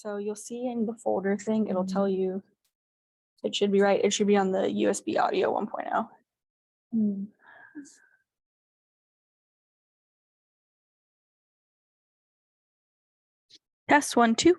So you'll see in the folder thing, it'll tell you it should be right. It should be on the USB audio 1.0. Test 1, 2.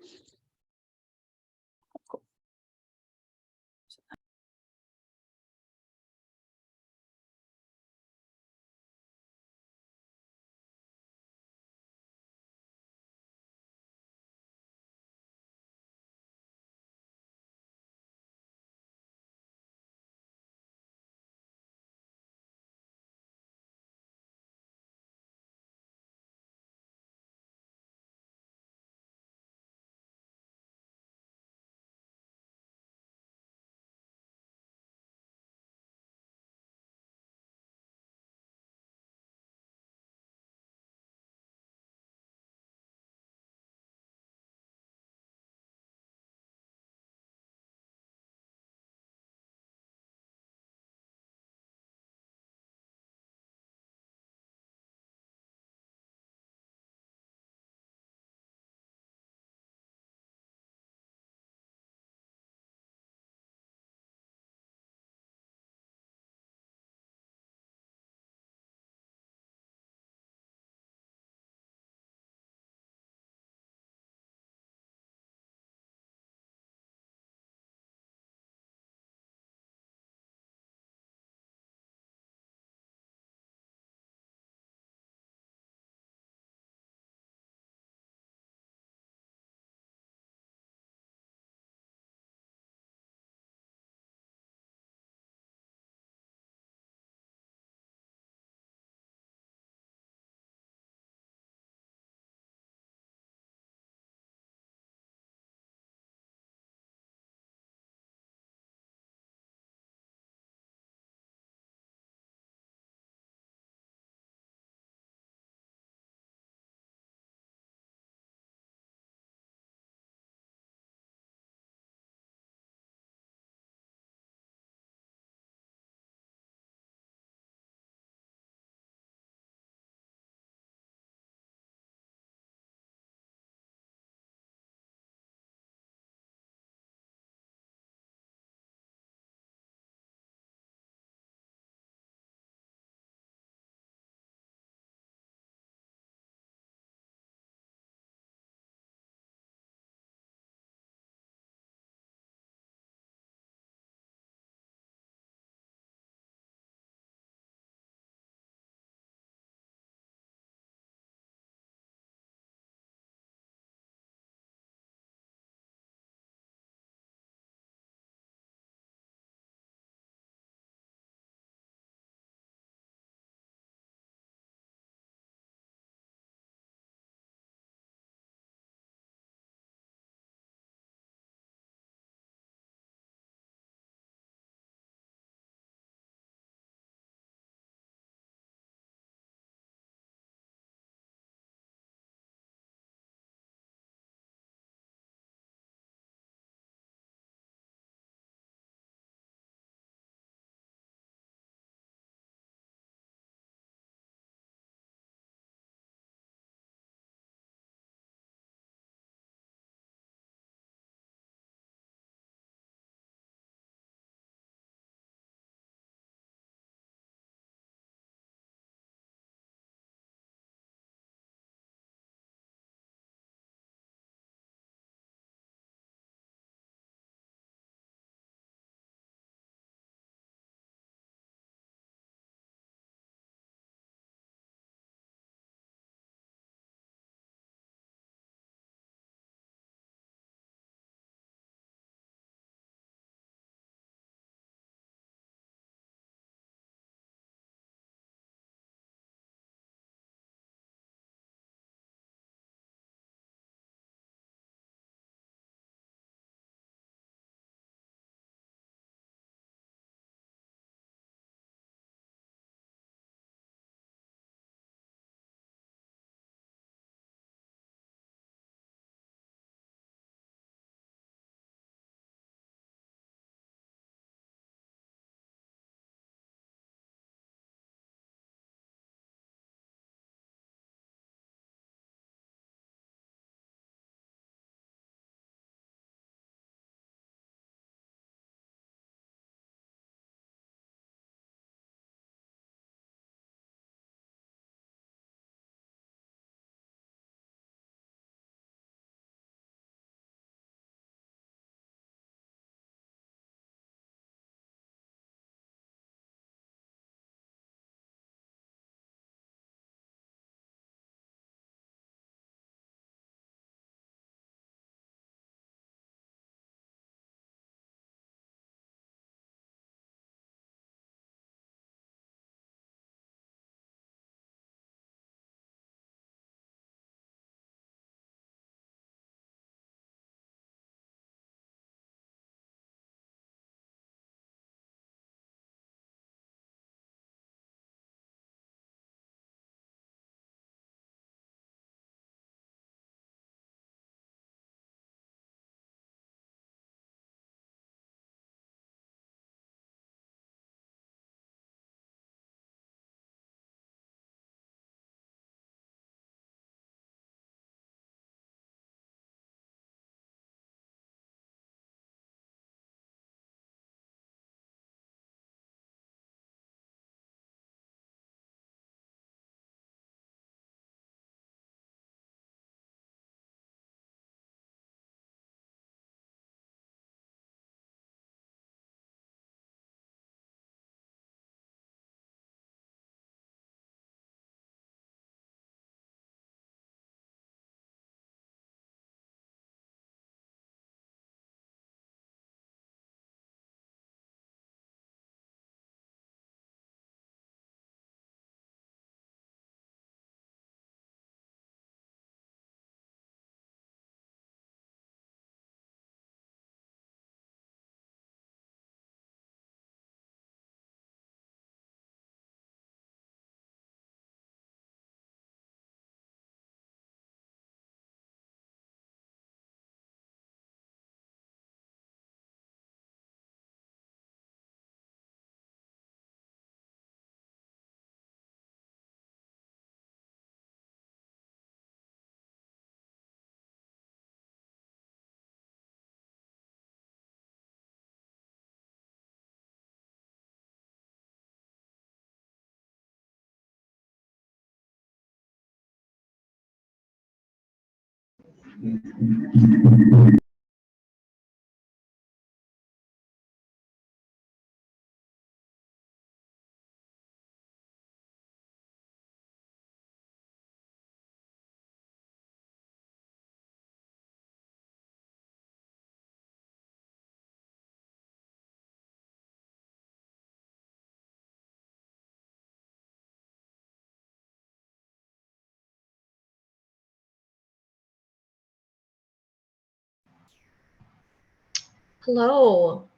Hello.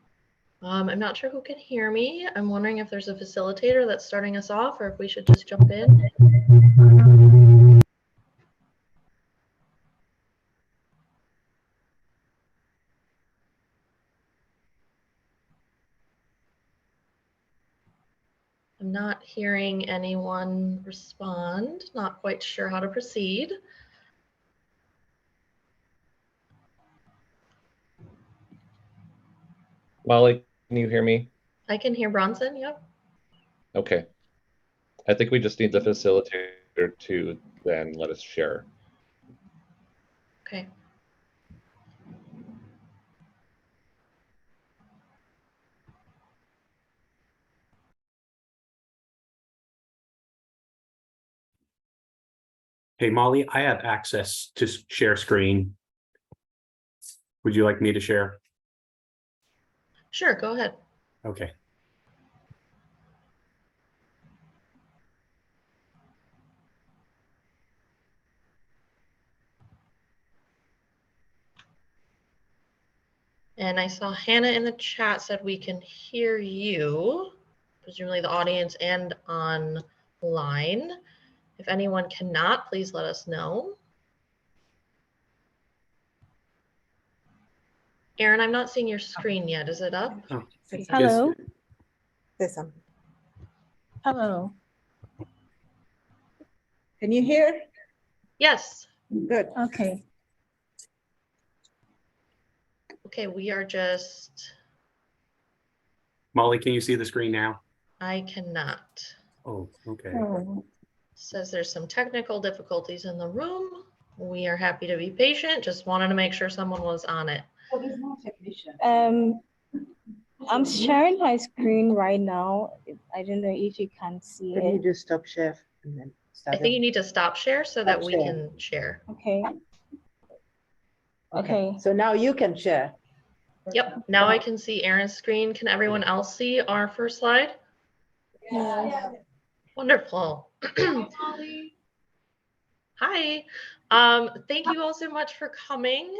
I'm not sure who can hear me. I'm wondering if there's a facilitator that's starting us off or if we should just jump in. I'm not hearing anyone respond. Not quite sure how to proceed. Molly, can you hear me? I can hear Bronson, yep. Okay. I think we just need the facilitator to then let us share. Okay. Hey, Molly, I have access to share screen. Would you like me to share? Sure, go ahead. Okay. And I saw Hannah in the chat said we can hear you, presumably the audience and online. If anyone cannot, please let us know. Aaron, I'm not seeing your screen yet. Is it up? Oh, Hello. Say something. Hello. Can you hear? Yes. Good. Okay. Okay, we are just, Molly, can you see the screen now? I cannot. Oh, okay. Oh. Says there's some technical difficulties in the room. We are happy to be patient. Just wanted to make sure someone was on it. Oh, there's no technician. I'm sharing my screen right now. I don't know if you can see Can you it. just stop share and then I start? think you need to stop share so that Stop we share. can share. Okay. Okay. So now you can share. Yep, now I can see Aaron's screen. Can everyone else see our first slide? Yeah. Wonderful. Hi. Thank you all so much for coming.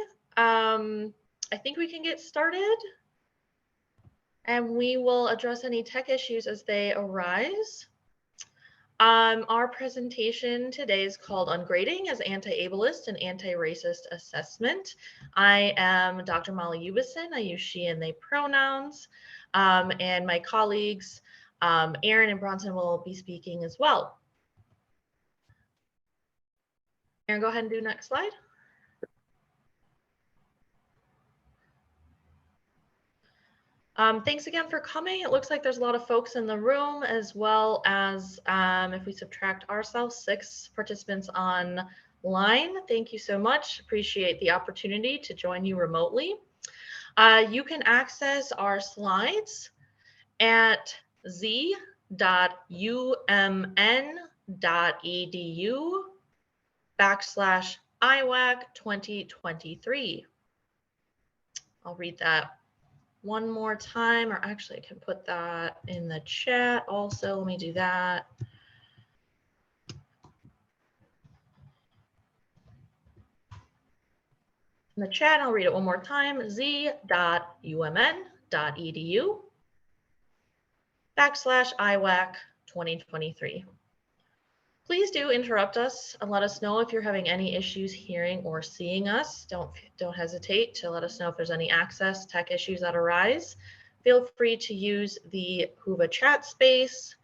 I think we can get started and we will address any tech issues as they arise. Our presentation today is called Ungrading as Anti-Ableist and Anti-Racist Assessment. I am Dr. Molly Ubison. I use she and they pronouns. And my colleagues, Aaron and Bronson, will be speaking as well. Aaron, go ahead and do next slide. Thanks again for coming. It looks like there's a lot of folks in the room, as well as if we subtract ourselves, 6 participants online. Thank you so much. Appreciate the opportunity to join you remotely. You can access our slides at z.umn.edu/IWAC 2023. I'll read that one more time, or actually I can put that in the chat also. Let me do that. In the chat, I'll read it one more time, z.umn.edu/IWAC 2023. Please do interrupt us and let us know if you're having any issues hearing or seeing us. Don't hesitate to let us know if there's any access tech issues that arise. Feel free to use the Whova chat space.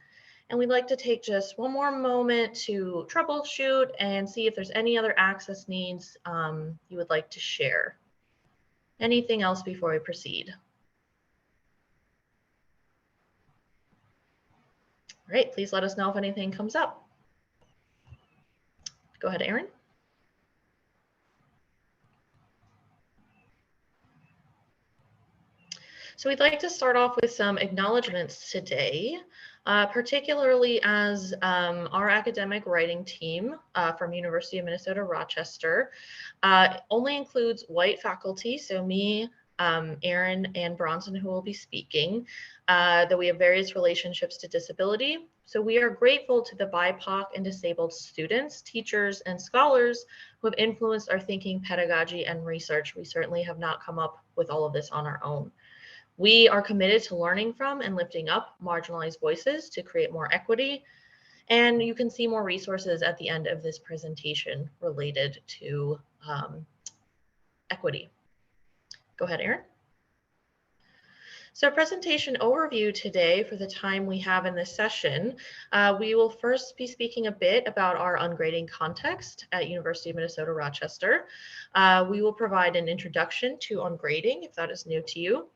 And we'd like to take just one more moment to troubleshoot and see if there's any other access needs you would like to share. Anything else before we proceed? All right, please let us know if anything comes up. Go ahead, Aaron. So we'd like to start off with some acknowledgements today, particularly as our academic writing team from University of Minnesota Rochester only includes white faculty, so me, Aaron, and Bronson, who will be speaking, that we have various relationships to disability. So we are grateful to the BIPOC and disabled students, teachers, and scholars who have influenced our thinking, pedagogy, and research. We certainly have not come up with all of this on our own. We are committed to learning from and lifting up marginalized voices to create more equity. And you can see more resources at the end of this presentation related to equity. Go ahead, Aaron. So presentation overview today for the time we have in this session, we will first be speaking a bit about our ungrading context at University of Minnesota Rochester. We will provide an introduction to ungrading if that is new to you.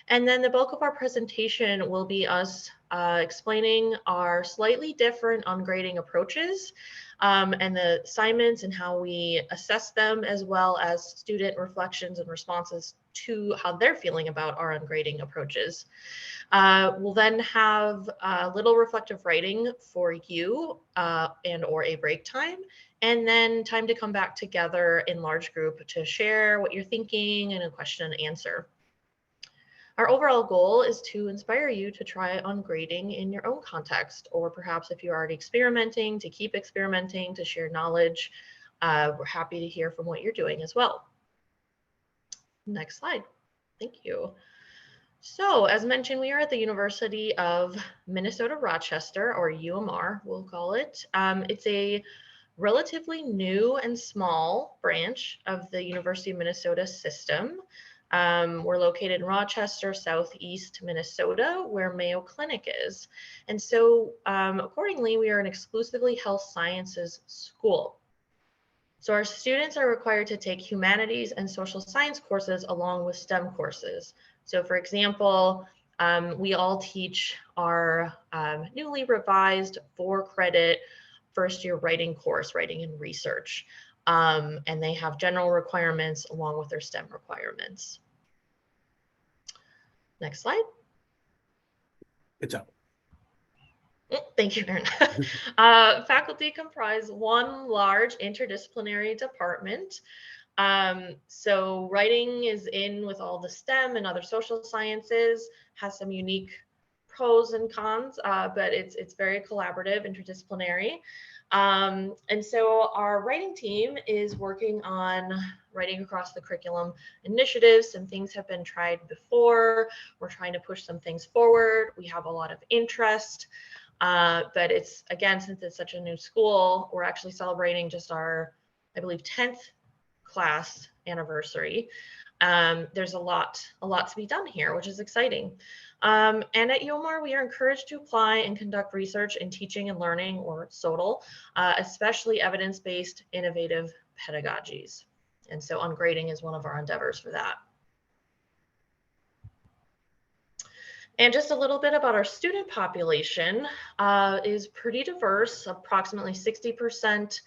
And then the bulk of our presentation will be us explaining our slightly different ungrading approaches and the assignments and how we assess them, as well as student reflections and responses to how they're feeling about our ungrading approaches. We'll then have a little reflective writing for you and or a break time, and then time to come back together in large group to share what you're thinking and a question and answer. Our overall goal is to inspire you to try ungrading in your own context, or perhaps if you're already experimenting, to keep experimenting, to share knowledge. We're happy to hear from what you're doing as well. Next slide. Thank you. So as mentioned, we are at the University of Minnesota Rochester, or UMR, we'll call it. It's a relatively new and small branch of the University of Minnesota system. We're located in Rochester, southeast Minnesota, where Mayo Clinic is. And so accordingly, we are an exclusively health sciences school. So our students are required to take humanities and social science courses along with STEM courses. So for example, we all teach our newly revised 4-credit first-year writing course, writing and research. And they have general requirements along with their STEM requirements. Next slide. It's up. Thank you, Aaron. Faculty comprise one large interdisciplinary department. So writing is in with all the STEM and other social sciences, has some unique pros and cons, but it's very collaborative, interdisciplinary. And so our writing team is working on writing across the curriculum initiatives. Some things have been tried before. We're trying to push some things forward. We have a lot of interest. But it's, again, since it's such a new school, we're actually celebrating just our, I believe, 10th class anniversary. There's a lot to be done here, which is exciting. And at UMR, we are encouraged to apply and conduct research in teaching and learning, or SOTL, especially evidence-based innovative pedagogies. And so ungrading is one of our endeavors for that. And just a little bit about our student population is pretty diverse, approximately 60%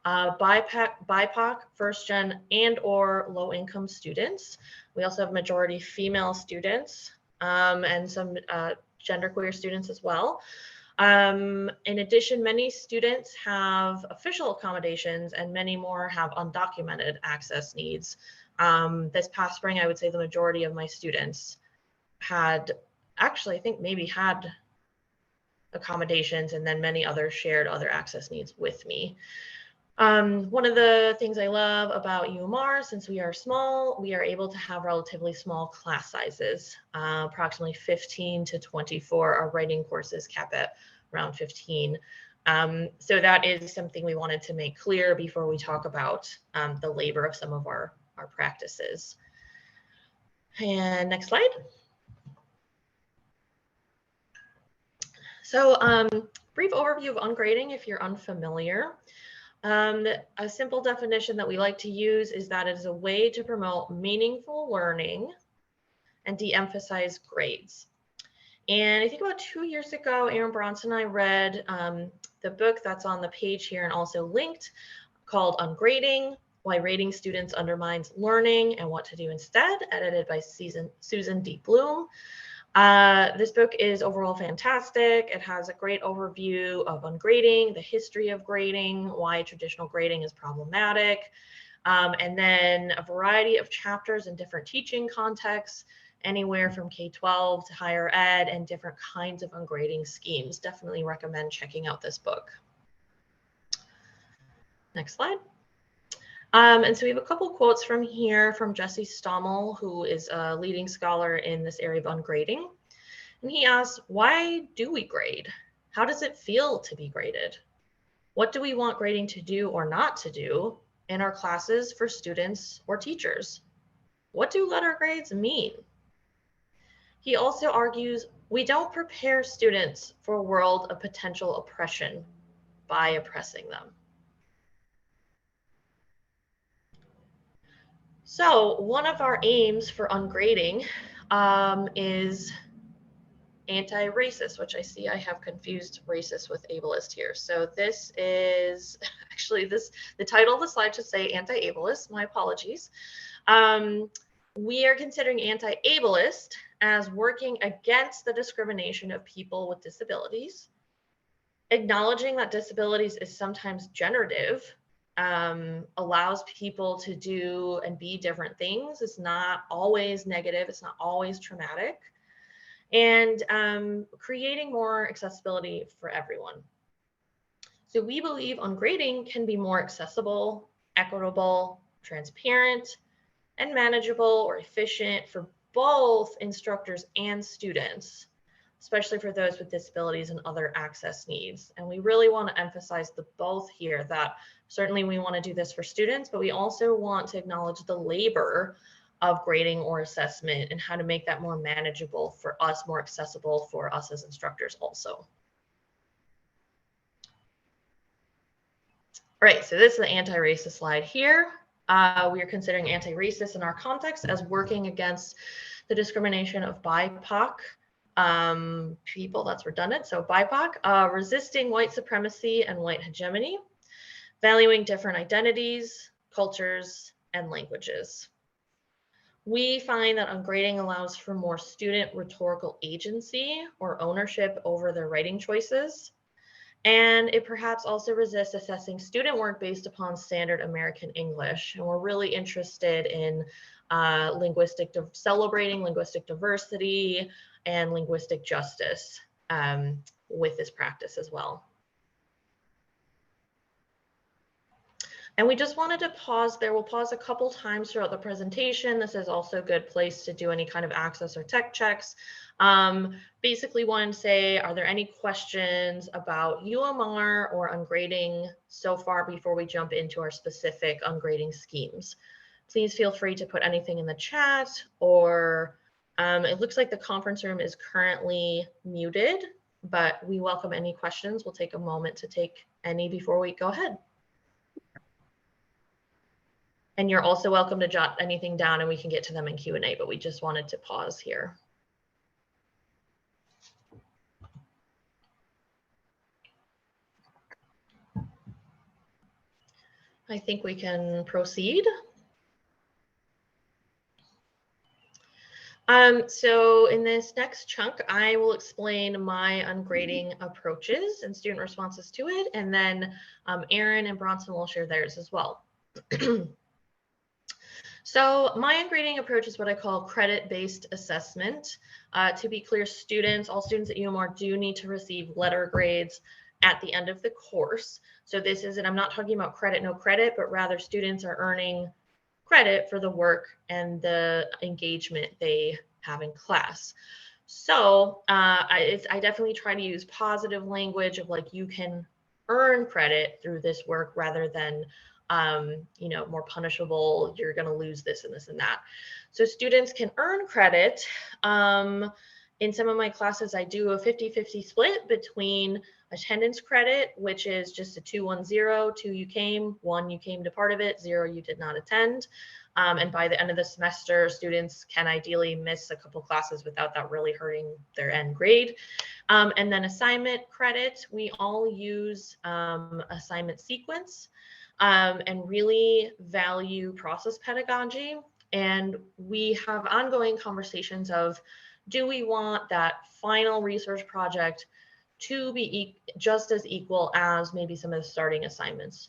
BIPOC, first-gen, and or low-income students. We also have majority female students and some genderqueer students as well. In addition, many students have official accommodations and many more have undocumented access needs. This past spring, I would say the majority of my students had, actually, I think maybe had accommodations, and then many others shared other access needs with me. One of the things I love about UMR, since we are small, we are able to have relatively small class sizes, approximately 15 to 24. Our writing courses cap at around 15. So that is something we wanted to make clear before we talk about the labor of some of our practices. And next slide. So brief overview of ungrading if you're unfamiliar. A simple definition that we like to use is that it is a way to promote meaningful learning and de-emphasize grades. And I think about 2 years ago, Aaron Bronson and I read the book that's on the page here and also linked, called Ungrading, Why Rating Students Undermines Learning and What to Do Instead, edited by Susan D. Bloom. This book is overall fantastic. It has a great overview of ungrading, the history of grading, why traditional grading is problematic, and then a variety of chapters in different teaching contexts, anywhere from K-12 to higher ed, and different kinds of ungrading schemes. Definitely recommend checking out this book. Next slide. And so we have a couple quotes from here from Jesse Stommel, who is a leading scholar in this area of ungrading. And he asks, why do we grade? How does it feel to be graded? What do we want grading to do or not to do in our classes for students or teachers? What do letter grades mean? He also argues, we don't prepare students for a world of potential oppression by oppressing them. So one of our aims for ungrading is anti-racist, which I see I have confused racist with ableist here. So this is actually the title of the slide should say anti-ableist. My apologies. We are considering anti-ableist as working against the discrimination of people with disabilities, acknowledging that disabilities is sometimes generative, allows people to do and be different things. It's not always negative. It's not always traumatic. And creating more accessibility for everyone. So we believe ungrading can be more accessible, equitable, transparent, and manageable or efficient for both instructors and students, especially for those with disabilities and other access needs. And we really want to emphasize the both here, that certainly we want to do this for students, but we also want to acknowledge the labor of grading or assessment and how to make that more manageable for us, more accessible for us as instructors also. All right, so this is the anti-racist slide here. We are considering anti-racist in our context as working against the discrimination of BIPOC people, that's redundant, so BIPOC, resisting white supremacy and white hegemony, valuing different identities, cultures, and languages. We find that ungrading allows for more student rhetorical agency or ownership over their writing choices. And it perhaps also resists assessing student work based upon standard American English. And we're really interested in celebrating linguistic diversity and linguistic justice with this practice as well. And we just wanted to pause there. We'll pause a couple times throughout the presentation. This is also a good place to do any kind of access or tech checks. Basically wanted to say, are there any questions about UMR or ungrading so far before we jump into our specific ungrading schemes? Please feel free to put anything in the chat, or it looks like the conference room is currently muted, but we welcome any questions. We'll take a moment to take any before we go ahead. And you're also welcome to jot anything down and we can get to them in Q&A, but we just wanted to pause here. I think we can proceed. So in this next chunk, I will explain my ungrading approaches and student responses to it, and then Aaron and Bronson will share theirs as well. So my ungrading approach is what I call credit-based assessment. To be clear, all students at UMR do need to receive letter grades at the end of the course. So this isn't, I'm not talking about credit, no credit, but rather students are earning credit for the work and the engagement they have in class. So I definitely try to use positive language of like, you can earn credit through this work rather than you know, more punishable, you're going to lose this and this and that. So students can earn credit. In some of my classes, I do a 50-50 split between attendance credit, which is just a 2-1-0, 2 you came, 1 you came to part of it, 0 you did not attend. And by the end of the semester, students can ideally miss a couple classes without that really hurting their end grade. And then assignment credit, we all use assignment sequence. and really value process pedagogy. And we have ongoing conversations of, do we want that final research project to be just as equal as maybe some of the starting assignments?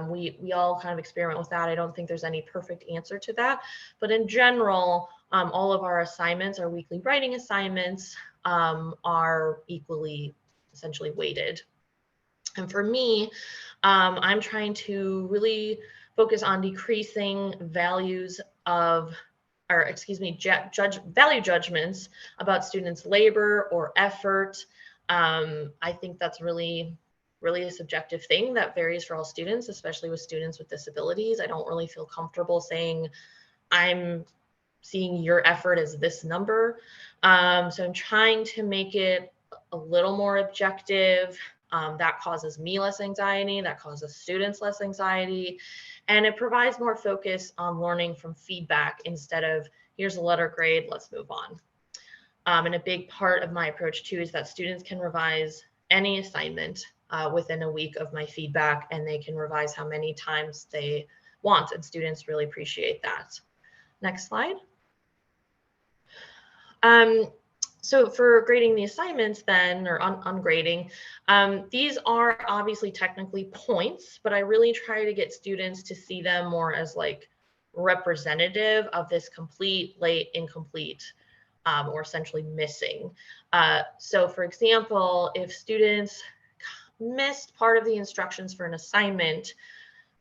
We all kind of experiment with that. I don't think there's any perfect answer to that, but in general, all of our assignments, our weekly writing assignments, are equally essentially weighted. And for me, I'm trying to really focus on decreasing values of, or excuse me, value judgments about students' labor or effort. I think that's really a subjective thing that varies for all students, especially with students with disabilities. I don't really feel comfortable saying I'm seeing your effort as this number. So I'm trying to make it a little more objective. That causes me less anxiety, that causes students less anxiety, and it provides more focus on learning from feedback instead of here's a letter grade, let's move on. And a big part of my approach too is that students can revise any assignment within a week of my feedback, and they can revise how many times they want, and students really appreciate that. Next slide. So for grading the assignments then, or ungrading, these are obviously technically points, but I really try to get students to see them more as like representative of this complete, late, incomplete, or essentially missing. So for example, if students missed part of the instructions for an assignment,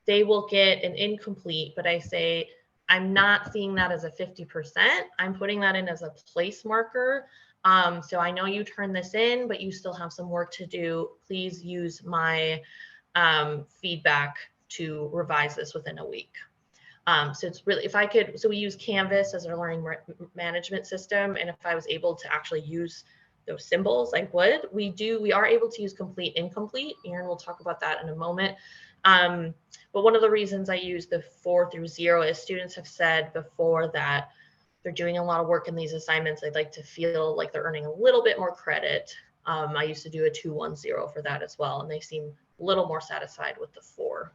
they will get an incomplete, but I say, I'm not seeing that as a 50%. I'm putting that in as a place marker. So I know you turned this in, but you still have some work to do. Please use my feedback to revise this within a week. So it's really, if I could, so we use Canvas as our learning management system. And if I was able to actually use those symbols, I would. We are able to use complete, incomplete. Erin will talk about that in a moment. But one of the reasons I use the 4 through 0 is students have said before that they're doing a lot of work in these assignments. They'd like to feel like they're earning a little bit more credit. I used to do a 2-1-0 for that as well, and they seem a little more satisfied with the 4.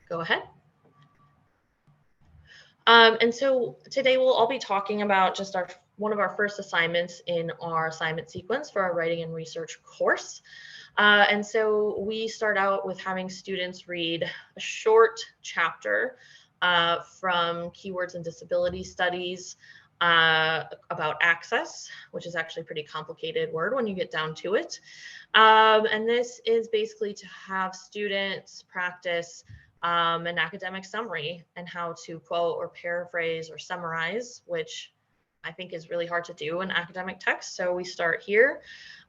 Go ahead. And so today we'll all be talking about just one of our first assignments in our assignment sequence for our writing and research course. And so we start out with having students read a short chapter from Keywords and Disability Studies about access, which is actually a pretty complicated word when you get down to it. And this is basically to have students practice an academic summary and how to quote or paraphrase or summarize, which I think is really hard to do in academic text. So we start here.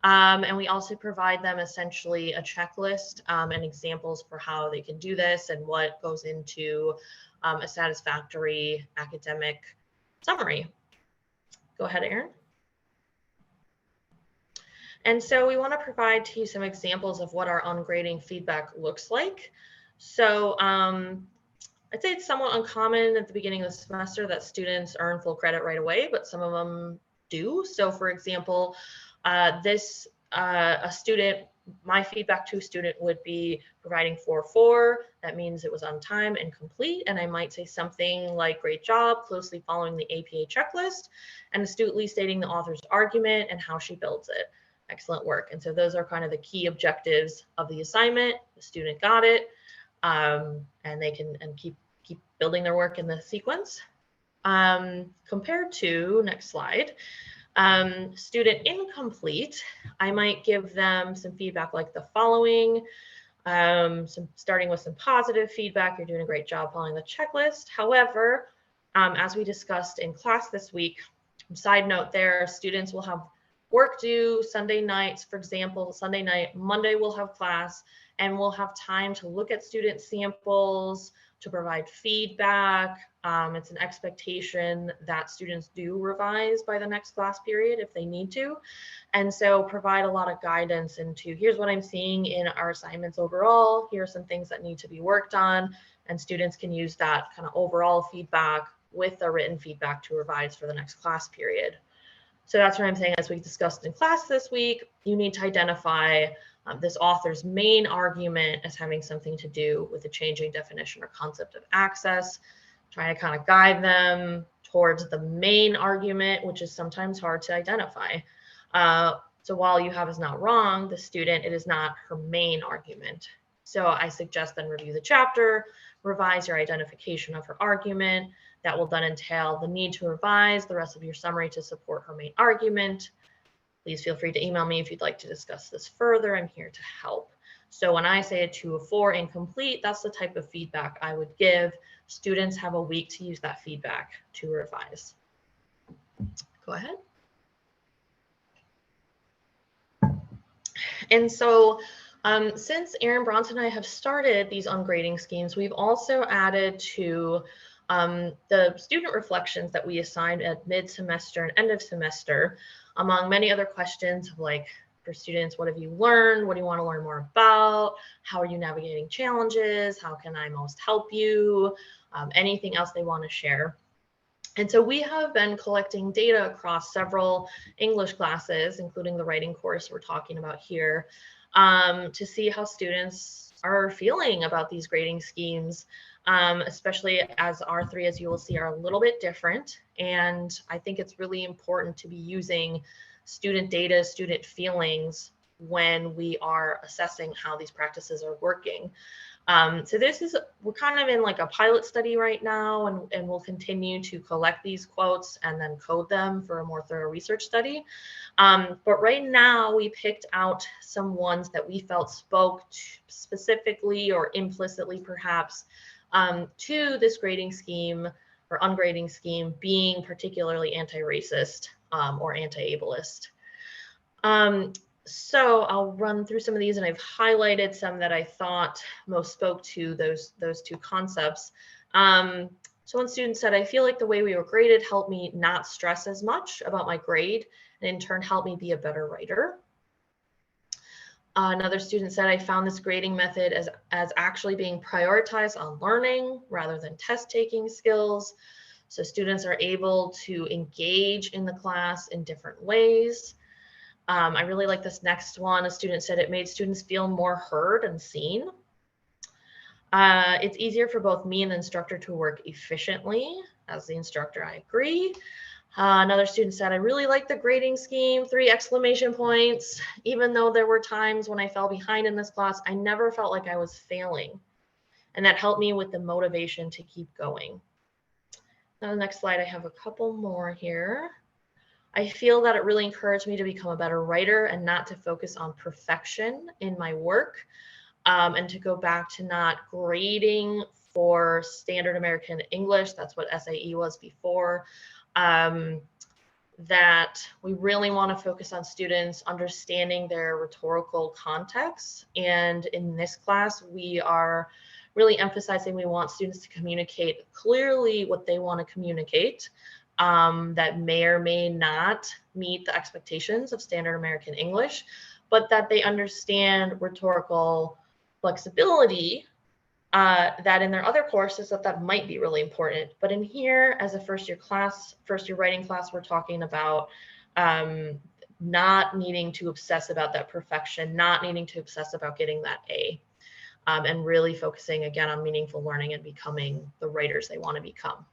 And we also provide them essentially a checklist and examples for how they can do this and what goes into a satisfactory academic summary. Go ahead, Erin. And so we want to provide to you some examples of what our ungrading feedback looks like. So I'd say it's somewhat uncommon at the beginning of the semester that students earn full credit right away, but some of them do. So for example, a student, my feedback to a student would be providing 4-4. That means it was on time and complete. And I might say something like, great job, closely following the APA checklist, and astutely stating the author's argument and how she builds it. Excellent work. And so those are kind of the key objectives of the assignment. The student got it, and they can keep building their work in the sequence. Compared to, next slide, student incomplete, I might give them some feedback like the following, starting with some positive feedback. You're doing a great job following the checklist. However, as we discussed in class this week, side note there, students will have work due Sunday nights, for example, Sunday night, Monday we'll have class, and we'll have time to look at student samples, to provide feedback. It's an expectation that students do revise by the next class period if they need to. And so provide a lot of guidance into, here's what I'm seeing in our assignments overall, here are some things that need to be worked on, and students can use that kind of overall feedback with the written feedback to revise for the next class period. So that's what I'm saying, as we discussed in class this week, you need to identify this author's main argument as having something to do with the changing definition or concept of access, trying to kind of guide them towards the main argument, which is sometimes hard to identify. So while you have is not wrong, the student, it is not her main argument. So I suggest then review the chapter, revise your identification of her argument. That will then entail the need to revise the rest of your summary to support her main argument. Please feel free to email me if you'd like to discuss this further. I'm here to help. So when I say a 2 or 4 incomplete, that's the type of feedback I would give. Students have a week to use that feedback to revise. Go ahead. And so since Aaron Bronson and I have started these ungrading schemes, we've also added to the student reflections that we assigned at mid-semester and end of semester, among many other questions of like, for students, what have you learned? What do you want to learn more about? How are you navigating challenges? How can I most help you? Anything else they want to share. And so we have been collecting data across several English classes, including the writing course we're talking about here, to see how students are feeling about these grading schemes, especially as our 3, as you will see, are a little bit different. And I think it's really important to be using student data, student feelings when we are assessing how these practices are working. So we're kind of in like a pilot study right now, and we'll continue to collect these quotes and then code them for a more thorough research study. But right now we picked out some ones that we felt spoke specifically or implicitly perhaps to this grading scheme or ungrading scheme being particularly anti-racist or anti-ableist. So I'll run through some of these, and I've highlighted some that I thought most spoke to those 2 concepts. So one student said, I feel like the way we were graded helped me not stress as much about my grade, and in turn helped me be a better writer. Another student said, I found this grading method as actually being prioritized on learning rather than test taking skills. So students are able to engage in the class in different ways. I really like this next one. A student said it made students feel more heard and seen. It's easier for both me and the instructor to work efficiently. As the instructor, I agree. Another student said, I really like the grading scheme, 3 exclamation points. Even though there were times when I fell behind in this class, I never felt like I was failing. And that helped me with the motivation to keep going. Now, the next slide, I have a couple more here. I feel that it really encouraged me to become a better writer and not to focus on perfection in my work, and to go back to not grading for standard American English. That's what SAE was before. That we really want to focus on students understanding their rhetorical context. And in this class, we are really emphasizing we want students to communicate clearly what they want to communicate. That may or may not meet the expectations of standard American English, but that they understand rhetorical flexibility, that in their other courses that might be really important. But in here, as a first year writing class, we're talking about not needing to obsess about that perfection, not needing to obsess about getting that A, and really focusing again on meaningful learning and becoming the writers they want to become.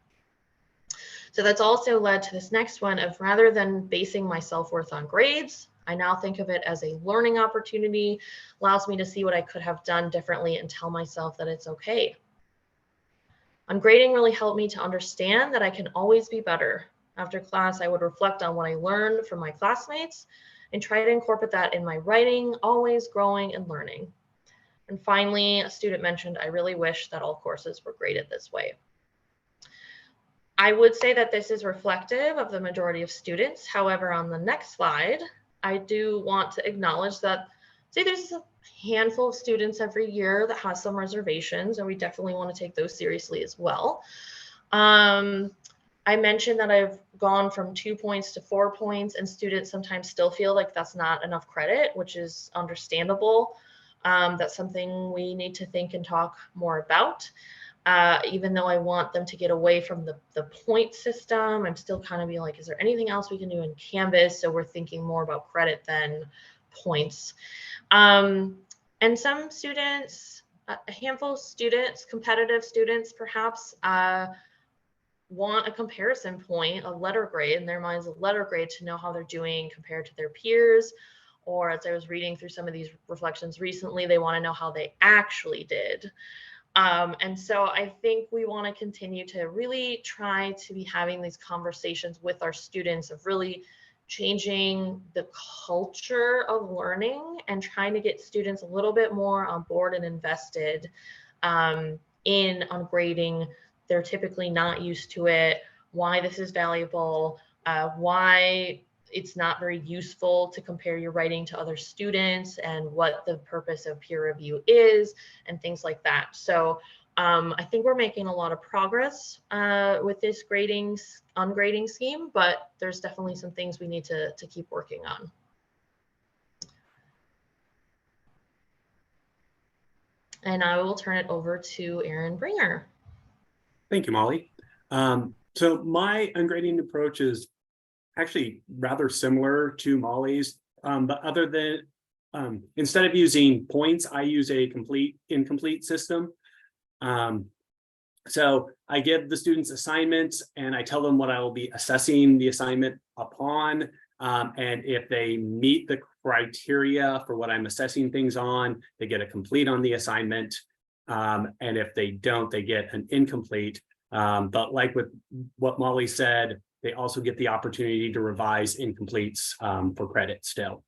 So that's also led to this next one of, rather than basing my self-worth on grades, I now think of it as a learning opportunity, allows me to see what I could have done differently and tell myself that it's okay. Ungrading really helped me to understand that I can always be better. After class, I would reflect on what I learned from my classmates and try to incorporate that in my writing, always growing and learning. And finally, a student mentioned, I really wish that all courses were graded this way. I would say that this is reflective of the majority of students. However, on the next slide, I do want to acknowledge that, say, there's a handful of students every year that has some reservations, and we definitely want to take those seriously as well. I mentioned that I've gone from 2 points to 4 points, and students sometimes still feel like that's not enough credit, which is understandable. That's something we need to think and talk more about. Even though I want them to get away from the point system, I'm still kind of being like, is there anything else we can do in Canvas? So we're thinking more about credit than points. And some students, a handful of students, competitive students perhaps, want a comparison point, a letter grade in their minds, a letter grade to know how they're doing compared to their peers. Or as I was reading through some of these reflections recently, they want to know how they actually did. And so I think we want to continue to really try to be having these conversations with our students of really changing the culture of learning and trying to get students a little bit more on board and invested in ungrading. They're typically not used to it, why this is valuable, why it's not very useful to compare your writing to other students, and what the purpose of peer review is, and things like that. So I think we're making a lot of progress with this ungrading scheme, but there's definitely some things we need to keep working on. And I will turn it over to Aaron Bringer. Thank you, Molly. So my ungrading approach is actually rather similar to Molly's, but other than instead of using points, I use a incomplete system. So I give the students assignments and I tell them what I will be assessing the assignment upon. And if they meet the criteria for what I'm assessing things on, they get a complete on the assignment. And if they don't, they get an incomplete. But like with what Molly said, they also get the opportunity to revise incompletes for credit still.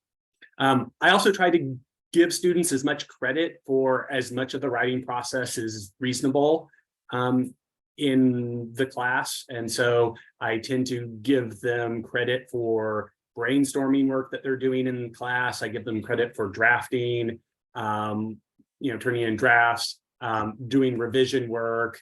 I also try to give students as much credit for as much of the writing process as reasonable in the class. And so I tend to give them credit for brainstorming work that they're doing in class. I give them credit for drafting, turning in drafts, doing revision work,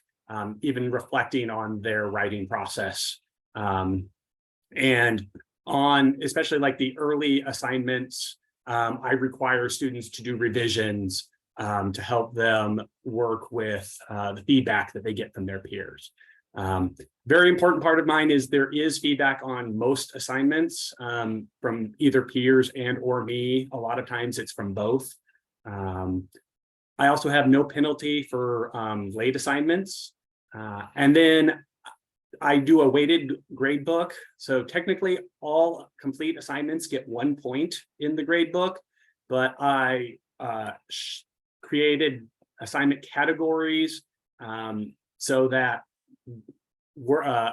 even reflecting on their writing process. And on especially like the early assignments, I require students to do revisions to help them work with the feedback that they get from their peers. Very important part of mine is there is feedback on most assignments from either peers and or me. A lot of times it's from both. I also have no penalty for late assignments. And then I do a weighted grade book. So technically all complete assignments get 1 point in the grade book, but I created assignment categories so that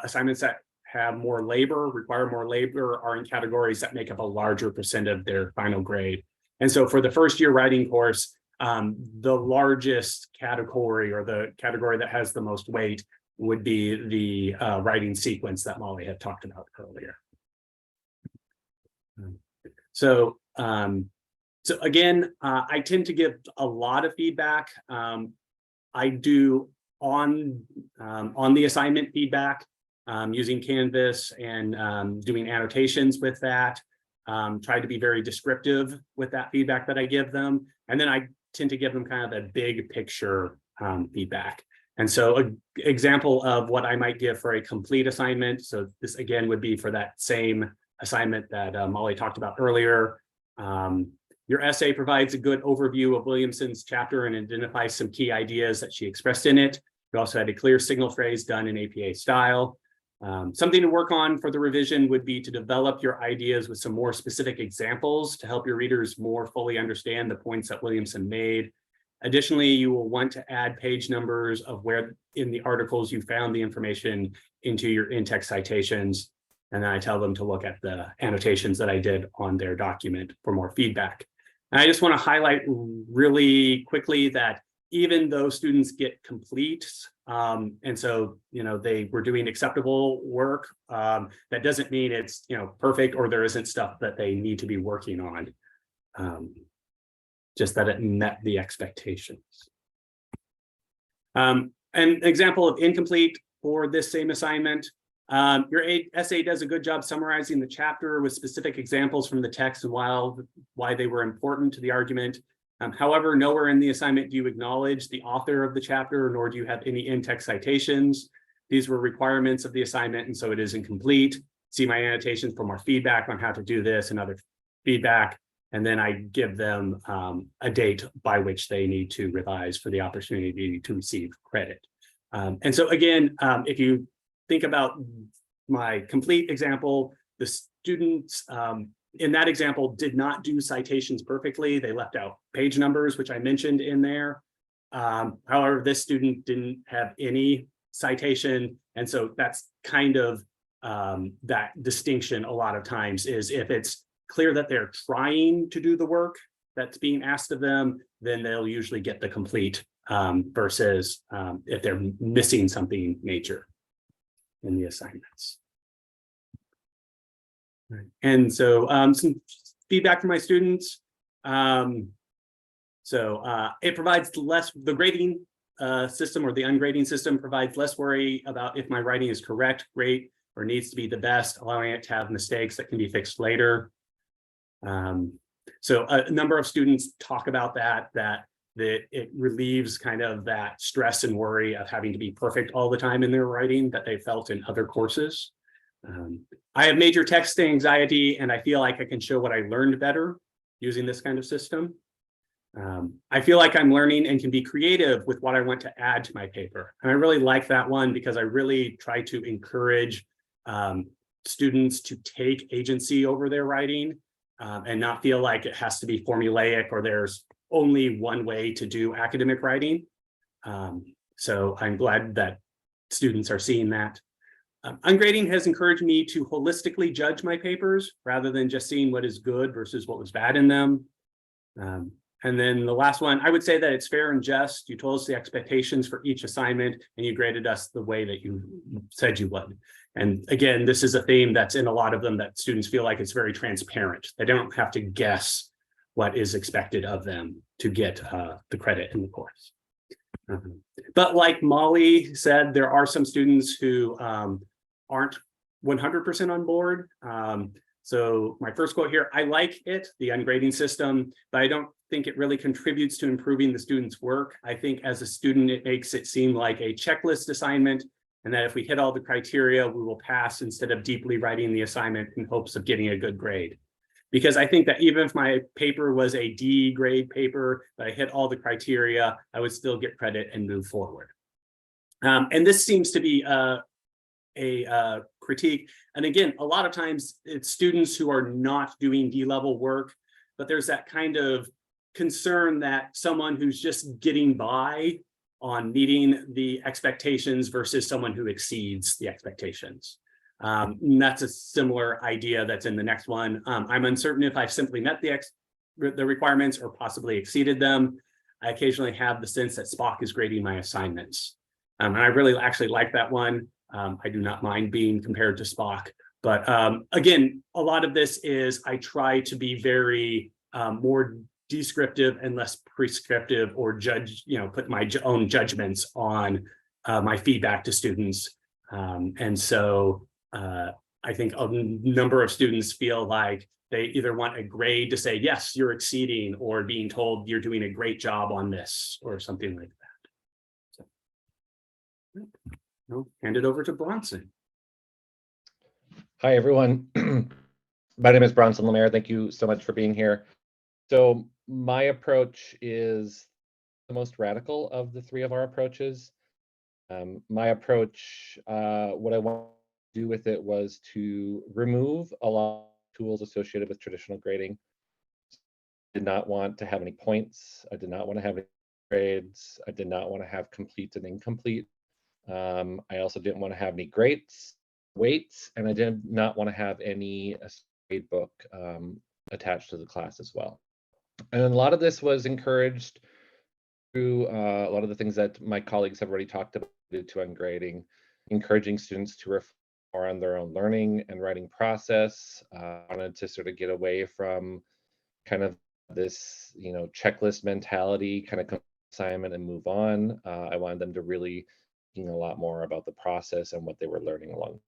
assignments that have more labor, require more labor, are in categories that make up a larger percent of their final grade. And so for the first year writing course, the largest category, or the category that has the most weight, would be the writing sequence that Molly had talked about earlier. So again, I tend to give a lot of feedback. I do on the assignment feedback using Canvas and doing annotations with that. Try to be very descriptive with that feedback that I give them. And then I tend to give them kind of a big picture feedback. And so an example of what I might give for a complete assignment. So this again would be for that same assignment that Molly talked about earlier. Your essay provides a good overview of Williamson's chapter and identifies some key ideas that she expressed in it. We also had a clear signal phrase done in APA style. Something to work on for the revision would be to develop your ideas with some more specific examples to help your readers more fully understand the points that Williamson made. Additionally, you will want to add page numbers of where in the articles you found the information into your in-text citations. And then I tell them to look at the annotations that I did on their document for more feedback. And I just want to highlight really quickly that even though students get complete, and so, they were doing acceptable work, that doesn't mean it's, perfect, or there isn't stuff that they need to be working on. Just that it met the expectations. An example of incomplete for this same assignment. Your essay does a good job summarizing the chapter with specific examples from the text and why they were important to the argument. However, nowhere in the assignment do you acknowledge the author of the chapter, nor do you have any in-text citations. These were requirements of the assignment, and so it is incomplete. See my annotations for more feedback on how to do this and other feedback. And then I give them a date by which they need to revise for the opportunity to receive credit. And so again, if you think about my complete example, the students in that example did not do citations perfectly. They left out page numbers, which I mentioned in there. However, this student didn't have any citation. And so that's kind of that distinction a lot of times is if it's clear that they're trying to do the work that's being asked of them, then they'll usually get the complete versus if they're missing something major in the assignments. Right. And so some feedback from my students. It provides less, the grading system or the ungrading system provides less worry about if my writing is correct, great, or needs to be the best, allowing it to have mistakes that can be fixed later. So a number of students talk about that it relieves kind of that stress and worry of having to be perfect all the time in their writing that they felt in other courses. I have major text anxiety, and I feel like I can show what I learned better using this kind of system. I feel like I'm learning and can be creative with what I want to add to my paper. And I really like that one because I really try to encourage students to take agency over their writing and not feel like it has to be formulaic or there's only one way to do academic writing. So I'm glad that students are seeing that. Ungrading has encouraged me to holistically judge my papers rather than just seeing what is good versus what was bad in them. And then the last one, I would say that it's fair and just. You told us the expectations for each assignment and you graded us the way that you said you would. And again, this is a theme that's in a lot of them that students feel like it's very transparent. They don't have to guess what is expected of them to get the credit in the course. But like Molly said, there are some students who aren't 100% on board. So my first quote here, I like it, the ungrading system, but I don't think it really contributes to improving the student's work. I think as a student, it makes it seem like a checklist assignment, and that if we hit all the criteria, we will pass instead of deeply writing the assignment in hopes of getting a good grade. Because I think that even if my paper was a D grade paper, but I hit all the criteria, I would still get credit and move forward. And this seems to be a critique. And again, a lot of times it's students who are not doing D-level work, but there's that kind of concern that someone who's just getting by on meeting the expectations versus someone who exceeds the expectations. And that's a similar idea that's in the next one. I'm uncertain if I've simply met the requirements or possibly exceeded them. I occasionally have the sense that Spock is grading my assignments. And I really actually like that one. I do not mind being compared to Spock. But again, a lot of this is I try to be very more descriptive and less prescriptive or judge, put my own judgments on my feedback to students. And so I think a number of students feel like they either want a grade to say, yes, you're exceeding, or being told you're doing a great job on this or something like that. So, I'll hand it over to Bronson. Hi, everyone. My name is Bronson Lemaire. Thank you so much for being here. So my approach is the most radical of the three of our approaches. My approach, what I want to do with it was to remove a lot of tools associated with traditional grading. I did not want to have any points. I did not want to have any grades. I did not want to have complete and incomplete. I also didn't want to have any grades, weights, and I did not want to have any grade book attached to the class as well. And a lot of this was encouraged through a lot of the things that my colleagues have already talked about to ungrading, encouraging students to reflect more on their own learning and writing process. I wanted to sort of get away from kind of this, checklist mentality, kind of assignment and move on. I wanted them to really think a lot more about the process and what they were learning along.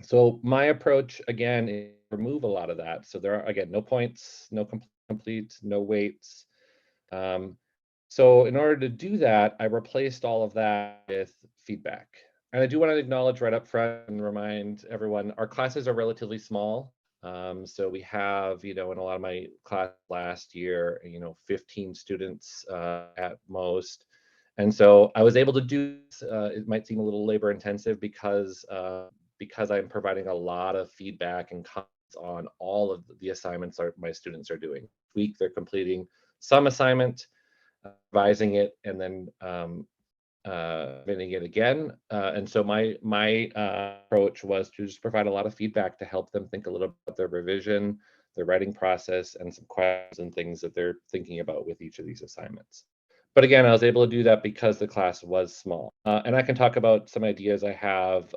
So my approach, again, is to remove a lot of that. So there are, again, no points, no complete, no weights. So in order to do that, I replaced all of that with feedback. And I do want to acknowledge right up front and remind everyone, our classes are relatively small. So we have, in a lot of my class last year, 15 students at most. And so I was able to do this. It might seem a little labor intensive because I'm providing a lot of feedback and comments on all of the assignments my students are doing. Each week they're completing some assignment, revising it, and then reading it again. And so my approach was to just provide a lot of feedback to help them think a little about their revision, their writing process, and some questions and things that they're thinking about with each of these assignments. But again, I was able to do that because the class was small. And I can talk about some ideas I have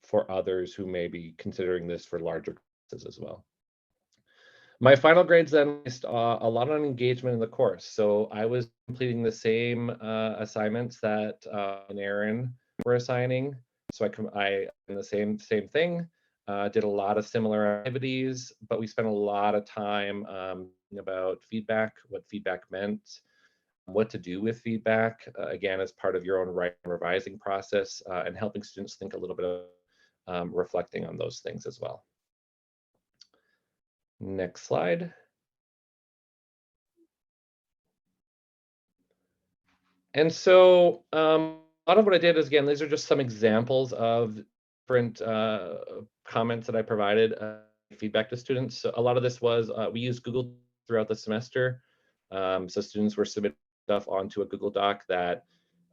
for others who may be considering this for larger classes as well. My final grades then based a lot on engagement in the course. So I was completing the same assignments that and Aaron were assigning. So I in the same thing. Did a lot of similar activities, but we spent a lot of time about feedback, what feedback meant, what to do with feedback, again, as part of your own writing and revising process, and helping students think a little bit of reflecting on those things as well. Next slide. And so a lot of what I did is, again, these are just some examples of different comments that I provided, feedback to students. So a lot of this was, we used Google throughout the semester. So students were submitting stuff onto a Google Doc that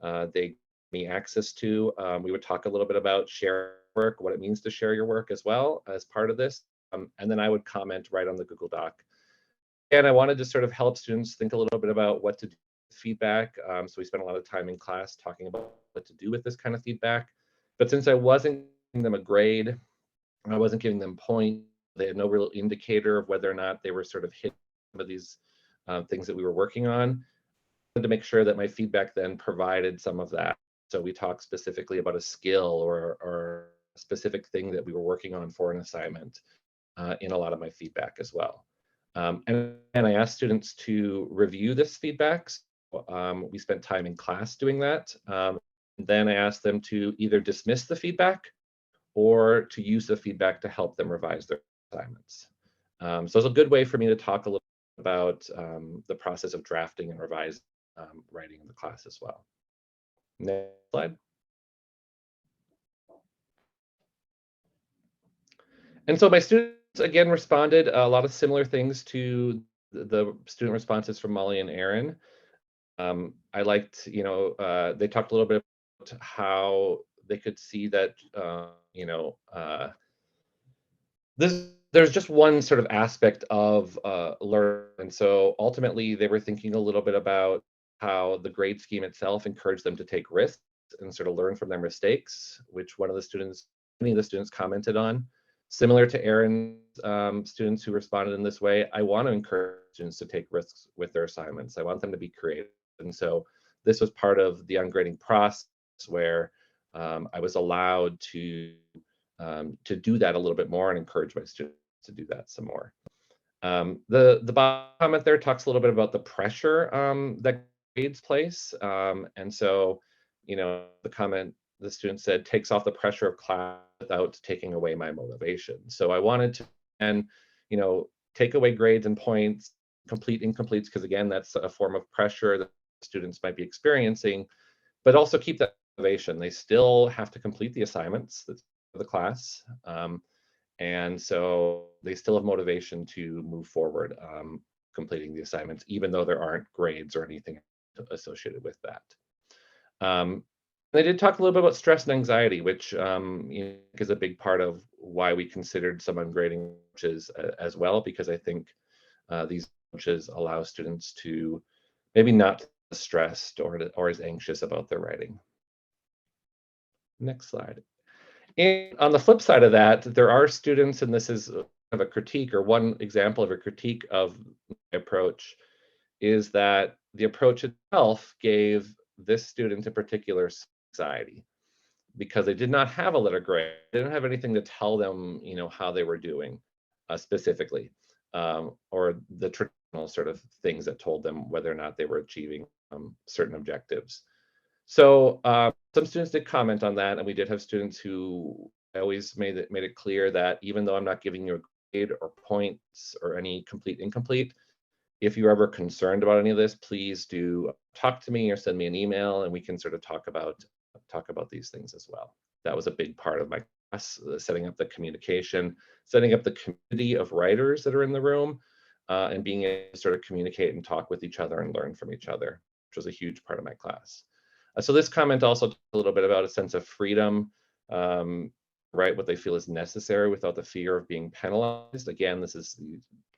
they gave me access to. We would talk a little bit about share work, what it means to share your work as well as part of this. And then I would comment right on the Google Doc. And I wanted to sort of help students think a little bit about what to do with feedback. So we spent a lot of time in class talking about what to do with this kind of feedback. But since I wasn't giving them a grade, I wasn't giving them points, they had no real indicator of whether or not they were sort of hitting some of these things that we were working on. I wanted to make sure that my feedback then provided some of that. So we talked specifically about a skill or a specific thing that we were working on for an assignment in a lot of my feedback as well. And I asked students to review this feedback. So, we spent time in class doing that. Then I asked them to either dismiss the feedback or to use the feedback to help them revise their assignments. So it's a good way for me to talk a little bit about the process of drafting and revising writing in the class as well. Next slide. And so my students, again, responded a lot of similar things to the student responses from Molly and Aaron. I liked, they talked a little bit about how they could see that, there's just one sort of aspect of learn. And so ultimately they were thinking a little bit about how the grade scheme itself encouraged them to take risks and sort of learn from their mistakes, which many of the students commented on. Similar to Aaron's students who responded in this way, I want to encourage students to take risks with their assignments. I want them to be creative. And so this was part of the ungrading process where I was allowed to do that a little bit more and encourage my students to do that some more. The bottom comment there talks a little bit about the pressure that grades place. And so, the comment the student said takes off the pressure of class without taking away my motivation. So I wanted to, and take away grades and points, complete incompletes, because again, that's a form of pressure that students might be experiencing, but also keep that motivation. They still have to complete the assignments that's for the class. And so they still have motivation to move forward completing the assignments, even though there aren't grades or anything associated with that. They did talk a little bit about stress and anxiety, which is a big part of why we considered some ungrading approaches as well, because I think these approaches allow students to maybe not stressed or as anxious about their writing. Next slide. And on the flip side of that, there are students, and this is kind of a critique or one example of a critique of my approach, is that the approach itself gave this student in particular anxiety because they did not have a letter grade. They didn't have anything to tell them, how they were doing specifically, or the traditional sort of things that told them whether or not they were achieving certain objectives. So some students did comment on that, and we did have students who always made it clear that even though I'm not giving you a grade or points or any complete incomplete. If you're ever concerned about any of this, please do talk to me or send me an email, and we can sort of talk about these things as well. That was a big part of my class, setting up the communication, setting up the community of writers that are in the room, and being able to sort of communicate and talk with each other and learn from each other, which was a huge part of my class. So this comment also talked a little bit about a sense of freedom, write what they feel is necessary without the fear of being penalized. Again, this is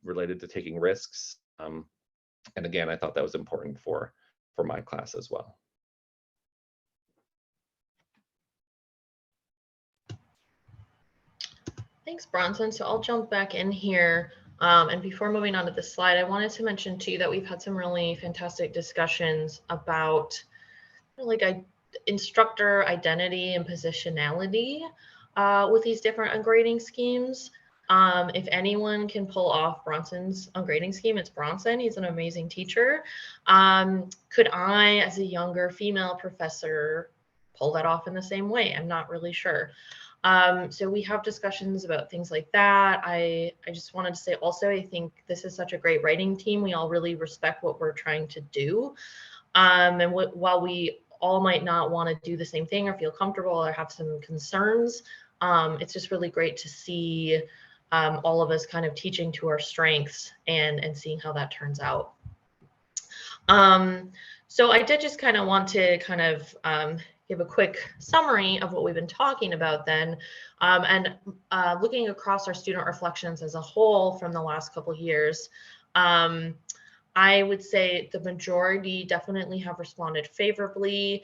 related to taking risks. And again, I thought that was important for my class as well. Thanks, Bronson. So I'll jump back in here. And before moving on to this slide, I wanted to mention too that we've had some really fantastic discussions about like instructor identity and positionality with these different ungrading schemes. If anyone can pull off Bronson's ungrading scheme, it's Bronson. He's an amazing teacher. Could I, as a younger female professor, pull that off in the same way? I'm not really sure. So we have discussions about things like that. I just wanted to say also, I think this is such a great writing team. We all really respect what we're trying to do. And while we all might not want to do the same thing or feel comfortable or have some concerns, it's just really great to see all of us kind of teaching to our strengths and seeing how that turns out. So I did just kind of want to kind of give a quick summary of what we've been talking about then, and looking across our student reflections as a whole from the last couple of years. I would say the majority definitely have responded favorably.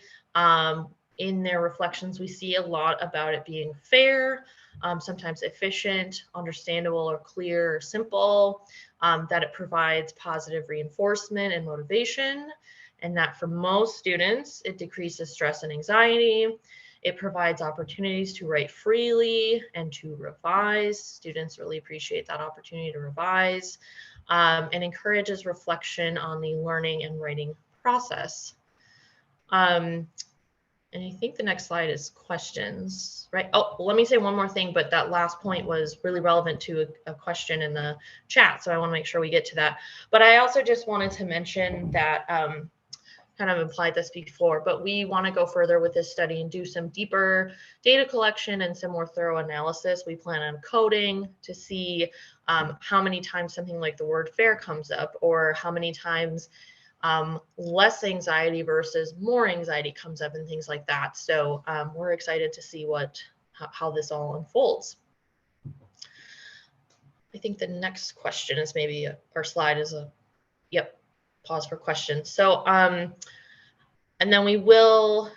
In their reflections, we see a lot about it being fair, sometimes efficient, understandable or clear or simple, that it provides positive reinforcement and motivation, and that for most students, it decreases stress and anxiety. It provides opportunities to write freely and to revise. Students really appreciate that opportunity to revise, and encourages reflection on the learning and writing process. And I think the next slide is questions, right? Oh, let me say one more thing, but that last point was really relevant to a question in the chat, so I want to make sure we get to that. But I also just wanted to mention that, kind of implied this before, but we want to go further with this study and do some deeper data collection and some more thorough analysis. We plan on coding to see how many times something like the word fair comes up, or how many times less anxiety versus more anxiety comes up, and things like that. So we're excited to see how this all unfolds. I think the next question is maybe our slide is yep, pause for questions. So and then we will,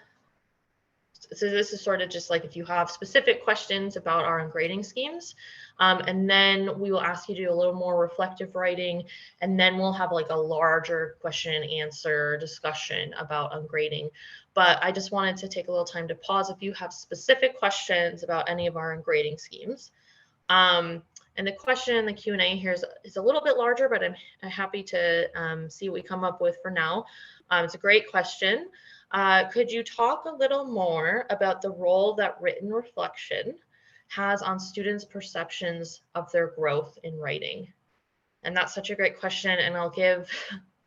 so this is sort of just like if you have specific questions about our ungrading schemes, and then we will ask you to do a little more reflective writing, and then we'll have like a larger question and answer discussion about ungrading. But I just wanted to take a little time to pause if you have specific questions about any of our ungrading schemes. And the question in the Q&A here is a little bit larger, but I'm happy to see what we come up with for now. It's a great question. Could you talk a little more about the role that written reflection has on students' perceptions of their growth in writing? And that's such a great question, and I'll give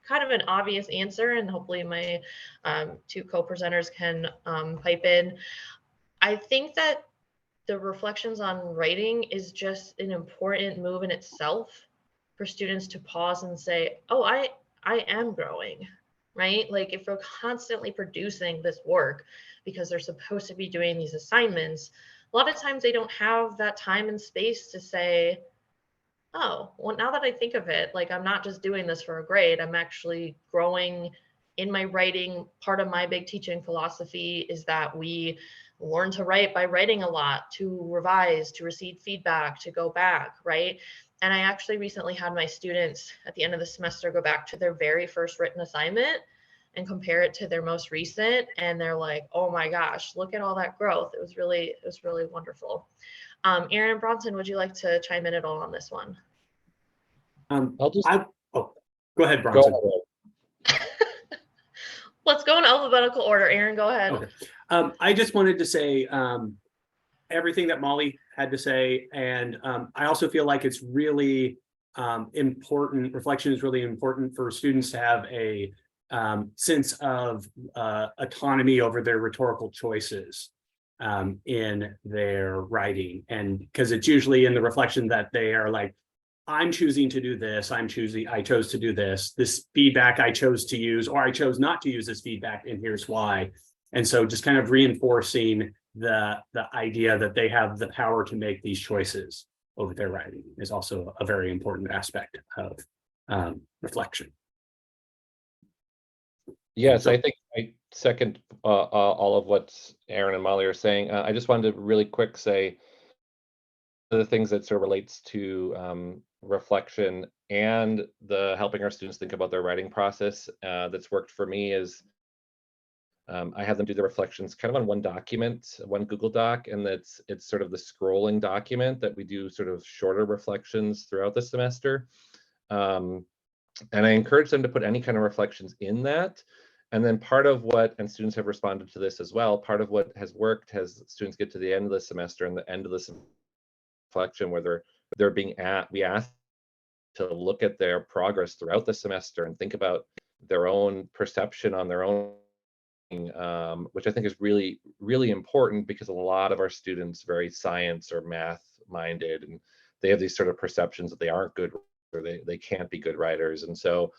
kind of an obvious answer, and hopefully my two co-presenters can pipe in. I think that the reflections on writing is just an important move in itself for students to pause and say, oh, I am growing, right? Like if we're constantly producing this work because they're supposed to be doing these assignments, a lot of times they don't have that time and space to say, oh, well, now that I think of it, like I'm not just doing this for a grade, I'm actually growing in my writing. Part of my big teaching philosophy is that we learn to write by writing a lot, to revise, to receive feedback, to go back, right? And I actually recently had my students at the end of the semester go back to their very first written assignment and compare it to their most recent, and they're like, oh my gosh, look at all that growth. It was really wonderful. Aaron and Bronson, would you like to chime in at all on this one? Go ahead, Bronson. Go ahead. Let's go in alphabetical order. Aaron, go ahead. Okay. I just wanted to say everything that Molly had to say. And I also feel like it's really important. Reflection is really important for students to have a sense of autonomy over their rhetorical choices in their writing. And because it's usually in the reflection that they are like, I'm choosing to do this, I chose to do this feedback I chose to use, or I chose not to use this feedback, and here's why. And so just kind of reinforcing the idea that they have the power to make these choices over their writing is also a very important aspect of reflection. Yes, I think I second all of what Aaron and Molly are saying. I just wanted to really quick say the things that sort of relates to reflection and the helping our students think about their writing process that's worked for me is I have them do the reflections kind of on one document, one Google Doc, and it's sort of the scrolling document that we do sort of shorter reflections throughout the semester. And I encourage them to put any kind of reflections in that. And then part of what, and students have responded to this as well, part of what has worked has students get to the end of the semester and the end of the reflection where they're being we ask to look at their progress throughout the semester and think about their own perception on their own, which I think is really, really important because a lot of our students are very science or math minded, and they have these sort of perceptions that they aren't good or they can't be good writers. And so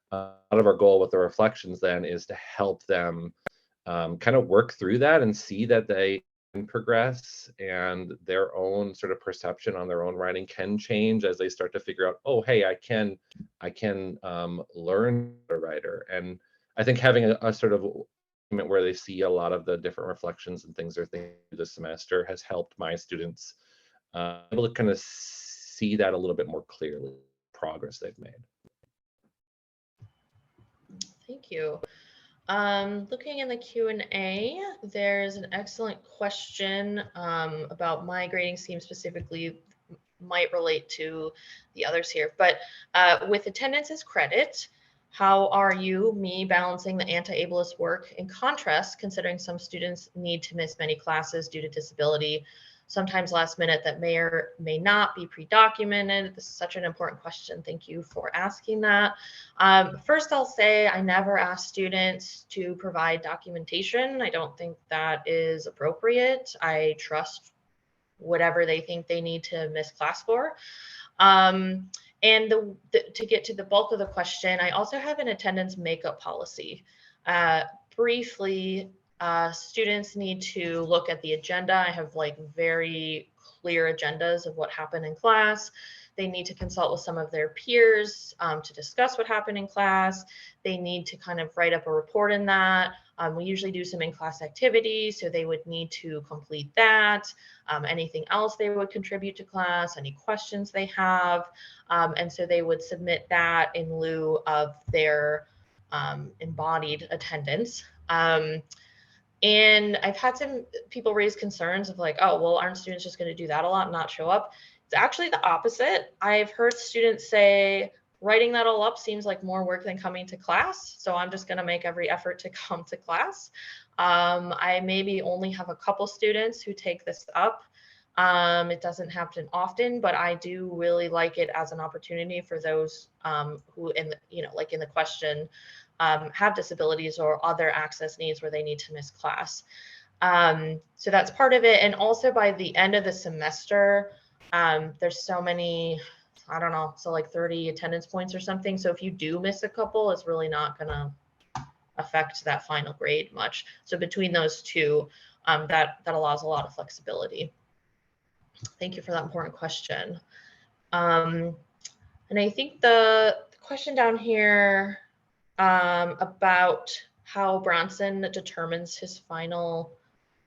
part of our goal with the reflections then is to help them kind of work through that and see that they can progress and their own sort of perception on their own writing can change as they start to figure out, oh, hey, I can learn a writer. And I think having a sort of where they see a lot of the different reflections and things they're thinking this semester has helped my students able to kind of see that a little bit more clearly, progress they've made. Thank you. Looking in the Q&A, there's an excellent question about my grading scheme specifically, might relate to the others here, but with attendance as credit, how are you, me, balancing the anti-ableist work in contrast, considering some students need to miss many classes due to disability, sometimes last minute that may or may not be pre-documented? This is such an important question. Thank you for asking that. First, I'll say I never ask students to provide documentation. I don't think that is appropriate. I trust whatever they think they need to miss class for. And to get to the bulk of the question, I also have an attendance makeup policy. Briefly, students need to look at the agenda. I have like very clear agendas of what happened in class. They need to consult with some of their peers to discuss what happened in class. They need to kind of write up a report in that. We usually do some in-class activities, so they would need to complete that. Anything else they would contribute to class, any questions they have. And so they would submit that in lieu of their embodied attendance. And I've had some people raise concerns of like, oh, well, aren't students just going to do that a lot and not show up? It's actually the opposite. I've heard students say, writing that all up seems like more work than coming to class, so I'm just going to make every effort to come to class. I maybe only have a couple students who take this up. It doesn't happen often, but I do really like it as an opportunity for those who, in the question, have disabilities or other access needs where they need to miss class. So that's part of it. And also by the end of the semester, there's so many, I don't know, so like 30 attendance points or something. So if you do miss a couple, it's really not going to affect that final grade much. So between those two, that allows a lot of flexibility. Thank you for that important question. And I think the question down here about how Bronson determines his final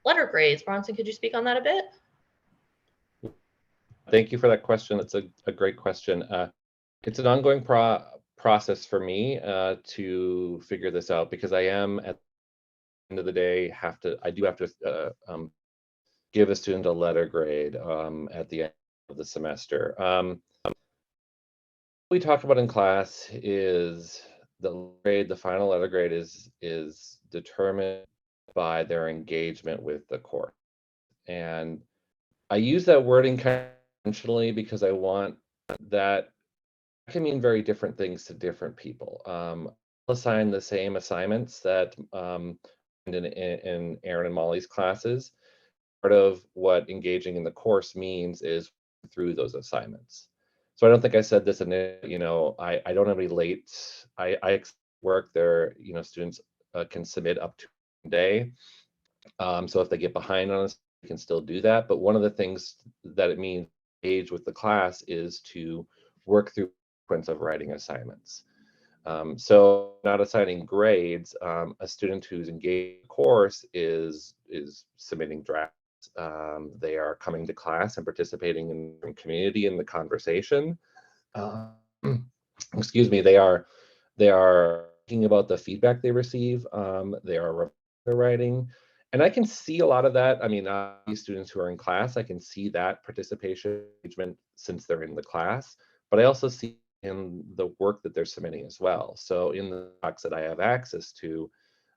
letter grades. Bronson, could you speak on that a bit? Thank you for that question. It's a great question. It's an ongoing process for me to figure this out because I am at the end of the day I do have to give a student a letter grade at the end of the semester. What we talk about in class is the final letter grade is determined by their engagement with the course. And I use that wording kind of intentionally because I want that can mean very different things to different people. I'll assign the same assignments that in Aaron and Molly's classes. Part of what engaging in the course means is through those assignments. So I don't think I said this, and I don't have any late. I work there. Students can submit up to a day. So if they get behind on us, they can still do that. But one of the things that it means engage with the class is to work through sequence of writing assignments. So not assigning grades, a student who's engaged in the course is submitting drafts. They are coming to class and participating in the community in the conversation. Excuse me, they are thinking about the feedback they receive. They are writing. And I can see a lot of that. I mean, these students who are in class, I can see that participation engagement since they're in the class, but I also see in the work that they're submitting as well. So in the docs that I have access to,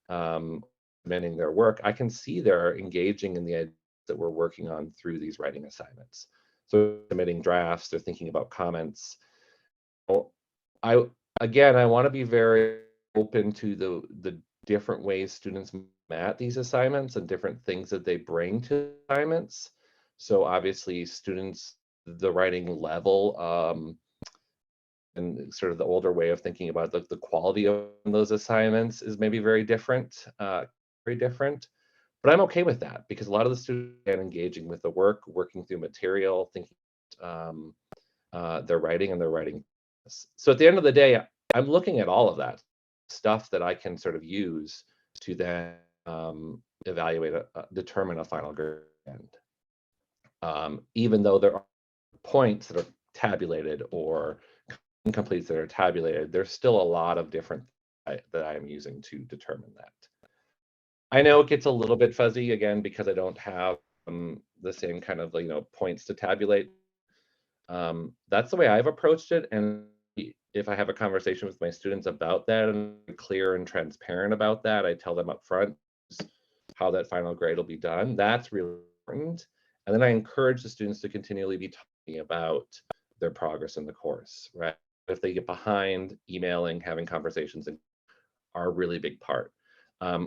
submitting their work, I can see they're engaging in the ideas that we're working on through these writing assignments. So submitting drafts, they're thinking about comments. I want to be very open to the different ways students at these assignments and different things that they bring to assignments. So obviously students, the writing level, and sort of the older way of thinking about the quality of those assignments is maybe very different, but I'm okay with that because a lot of the students are engaging with the work, working through material, thinking their writing and their writing. So at the end of the day, I'm looking at all of that stuff that I can sort of use to then evaluate, determine a final grade. Even though there are points that are tabulated or incompletes that are tabulated, there's still a lot of different that I'm using to determine that. I know it gets a little bit fuzzy again because I don't have the same kind of points to tabulate. That's the way I've approached it, and if I have a conversation with my students about that and I'm clear and transparent about that, I tell them up front how that final grade will be done. That's really important. And then I encourage the students to continually be talking about their progress in the course, right? If they get behind, emailing, having conversations are a really big part. I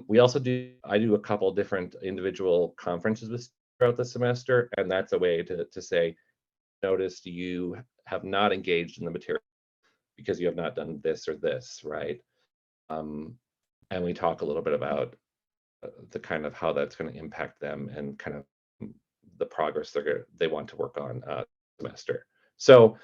do a couple different individual conferences throughout the semester, and that's a way to say, noticed you have not engaged in the material because you have not done this or this, right? And we talk a little bit about the kind of how that's going to impact them and kind of the progress they want to work on semester. So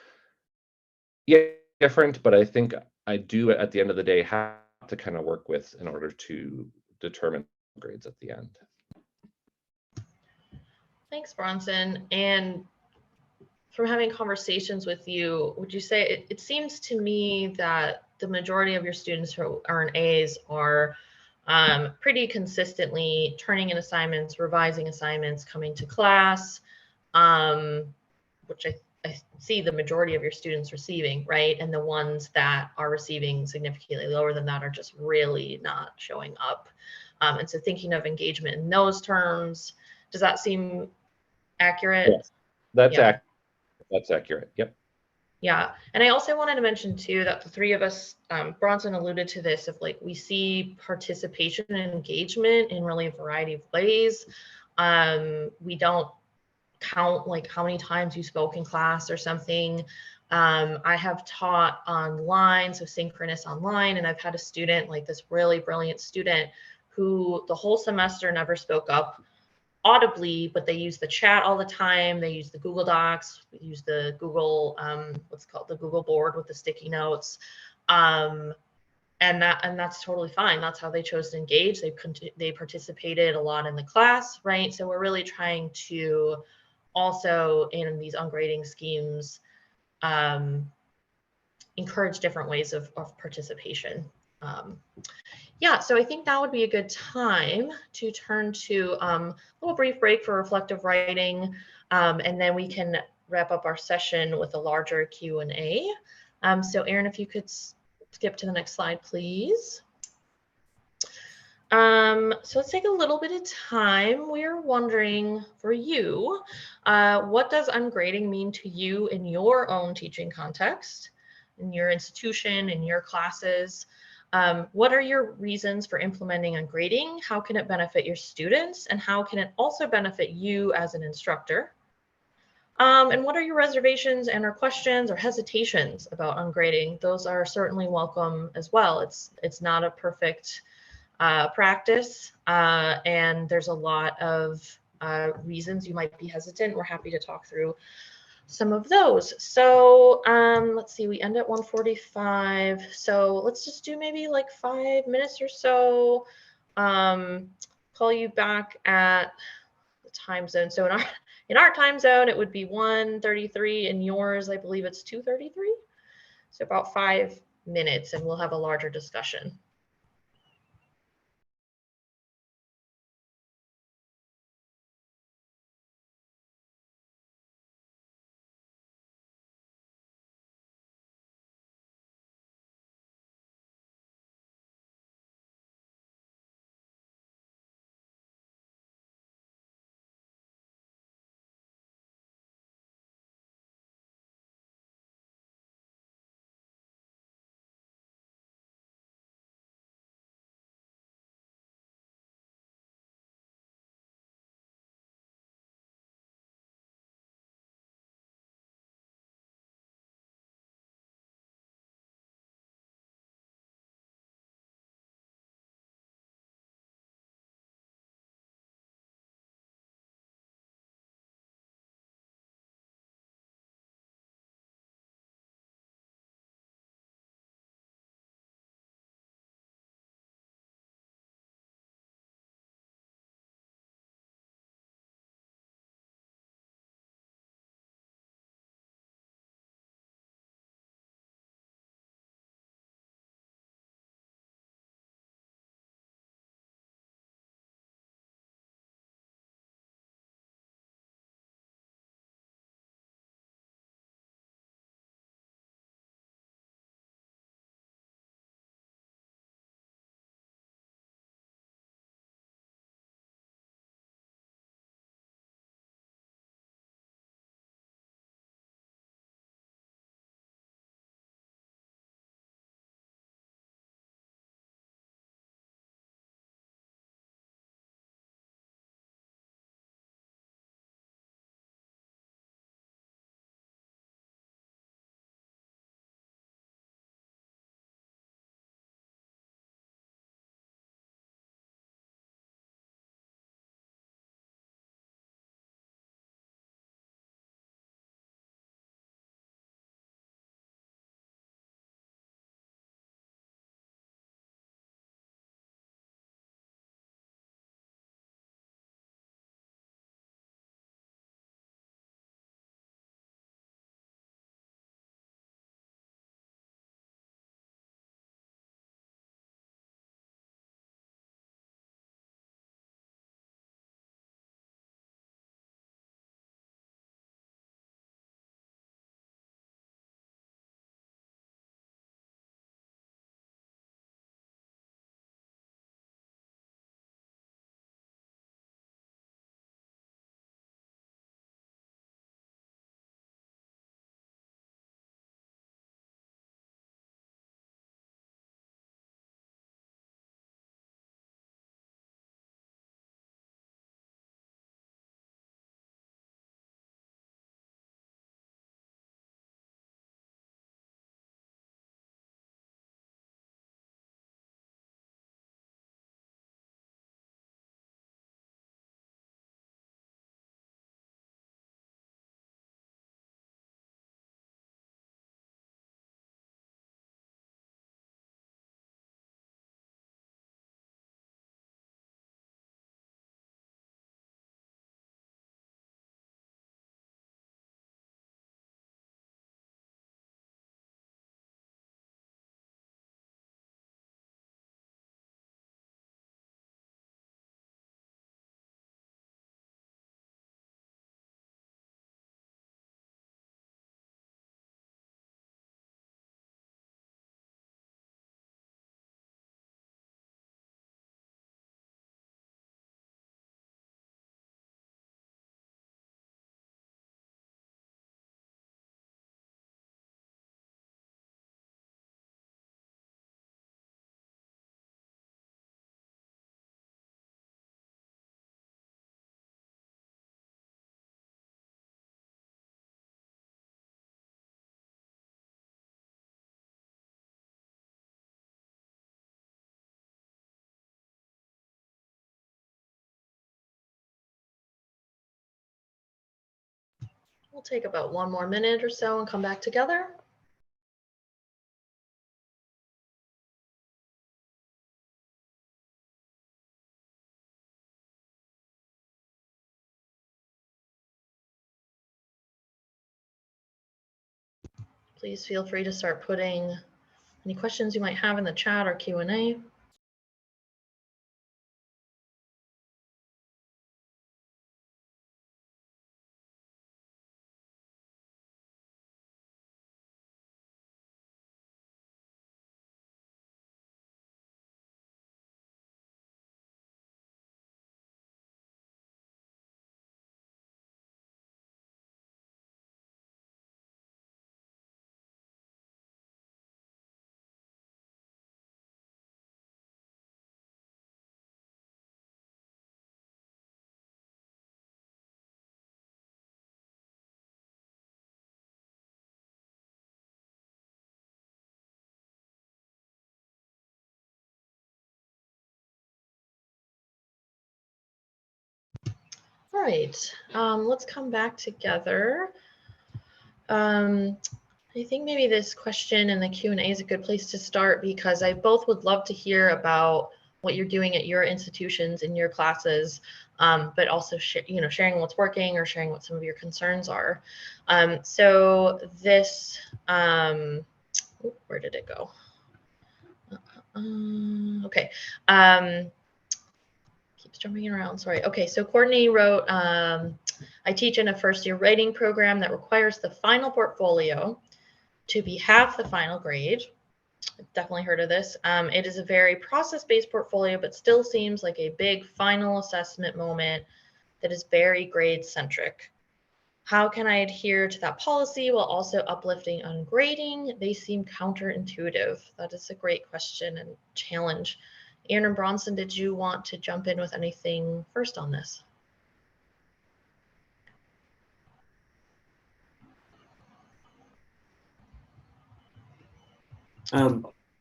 yeah, different, but I think I do at the end of the day have to kind of work with in order to determine grades at the end. Thanks, Bronson. And from having conversations with you, would you say it seems to me that the majority of your students who earn A's are pretty consistently turning in assignments, revising assignments, coming to class, which I see the majority of your students receiving, right? And the ones that are receiving significantly lower than that are just really not showing up. And so thinking of engagement in those terms, does that seem accurate? Yes, that's Yeah. accurate. That's accurate. Yep. Yeah. And I also wanted to mention too that the three of us, Bronson alluded to this, of like we see participation and engagement in really a variety of ways. We don't count like how many times you spoke in class or something. I have taught online, so synchronous online, and I've had a student, like this really brilliant student, who the whole semester never spoke up audibly, but they use the chat all the time. They use the Google Docs, they use the Google, what's called the Google board with the sticky notes. And that's totally fine. That's how they chose to engage. They participated a lot in the class, right? So we're really trying to also in these ungrading schemes, encourage different ways of participation. Yeah, so I think that would be a good time to turn to a little brief break for reflective writing, and then we can wrap up our session with a larger Q&A. So Erin, if you could skip to the next slide, please. So let's take a little bit of time. We're wondering for you, what does ungrading mean to you in your own teaching context, in your institution, in your classes? What are your reasons for implementing ungrading? How can it benefit your students? And how can it also benefit you as an instructor? And what are your reservations and or questions or hesitations about ungrading? Those are certainly welcome as well. It's not a perfect practice, and there's a lot of reasons you might be hesitant. We're happy to talk through some of those. So let's see, we end at 1:45. So let's just do maybe like 5 minutes or so. Call you back at the time zone. So in our time zone, it would be 1:33. In yours, I believe it's 2:33. So about 5 minutes, and we'll have a larger discussion. We'll take about 1 more minute or so and come back together. Please feel free to start putting any questions you might have in the chat or Q&A. All right, let's come back together. I think maybe this question in the Q&A is a good place to start, because I both would love to hear about what you're doing at your institutions in your classes, but also sharing what's working or sharing what some of your concerns are. So this, where did it go? Okay. Keeps jumping around, sorry. Okay, so Courtney wrote, I teach in a first-year writing program that requires the final portfolio to be half the final grade. I've definitely heard of this. It is a very process-based portfolio, but still seems like a big final assessment moment that is very grade-centric. How can I adhere to that policy while also uplifting ungrading? They seem counterintuitive. That is a great question and challenge. Aaron and Bronson, did you want to jump in with anything first on this?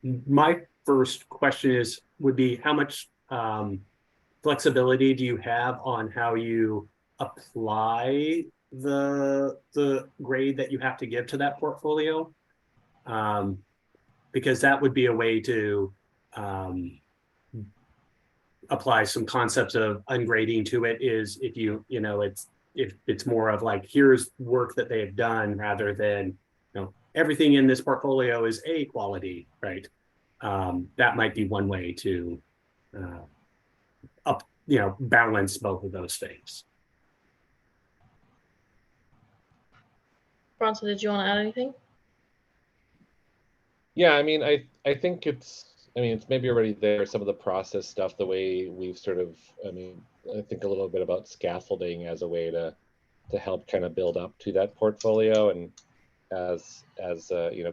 My first question would be how much flexibility do you have on how you apply the grade that you have to give to that portfolio? Because that would be a way to apply some concepts of ungrading to it, is if if it's more of like, here's work that they have done, rather than everything in this portfolio is A quality, right? That might be one way to balance both of those things. Bronson, did you want to add anything? Yeah, I mean, I think it's maybe already there, some of the process stuff, the way we've sort of, I think a little bit about scaffolding as a way to help kind of build up to that portfolio. And as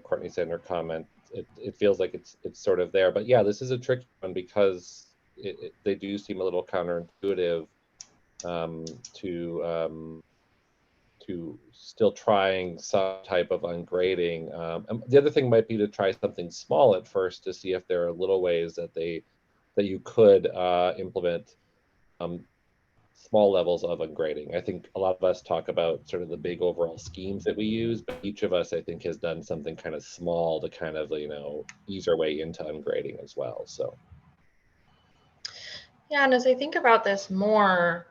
Courtney said in her comment, it feels like it's sort of there. But yeah, this is a tricky one, because they do seem a little counterintuitive to still trying some type of ungrading. The other thing might be to try something small at first to see if there are little ways that you could implement small levels of ungrading. I think a lot of us talk about sort of the big overall schemes that we use, but each of us, I think, has done something kind of small to kind of ease our way into ungrading as well. So yeah, and as I think about this more,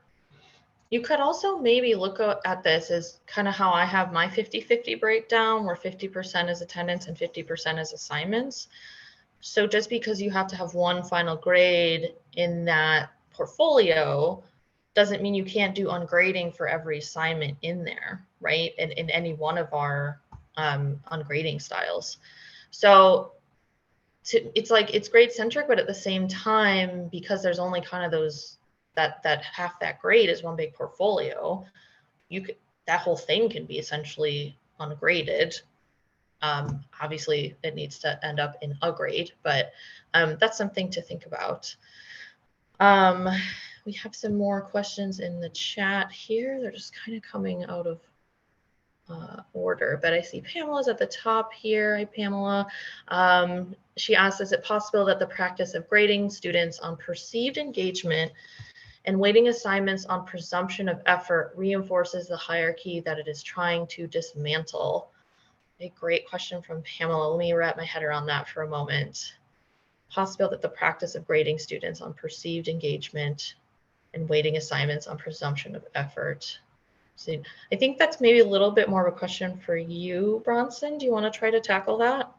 you could also maybe look at this as kind of how I have my 50-50 breakdown, where 50% is attendance and 50% is assignments. So just because you have to have one final grade in that portfolio doesn't mean you can't do ungrading for every assignment in there, right? In any one of our ungrading styles. So it's like, it's grade centric, but at the same time, because there's only kind of those, that half that grade is one big portfolio, that whole thing can be essentially ungraded. Obviously it needs to end up in a grade, but that's something to think about. We have some more questions in the chat here. They're just kind of coming out of order, but I see Pamela's at the top here. Hi, Pamela. She asks, is it possible that the practice of grading students on perceived engagement and weighting assignments on presumption of effort reinforces the hierarchy that it is trying to dismantle. A great question from Pamela. Let me wrap my head around that for a moment. Possible that the practice of grading students on perceived engagement and weighting assignments on presumption of effort. So I think that's maybe a little bit more of a question for you, Bronson. Do you want to try to tackle that?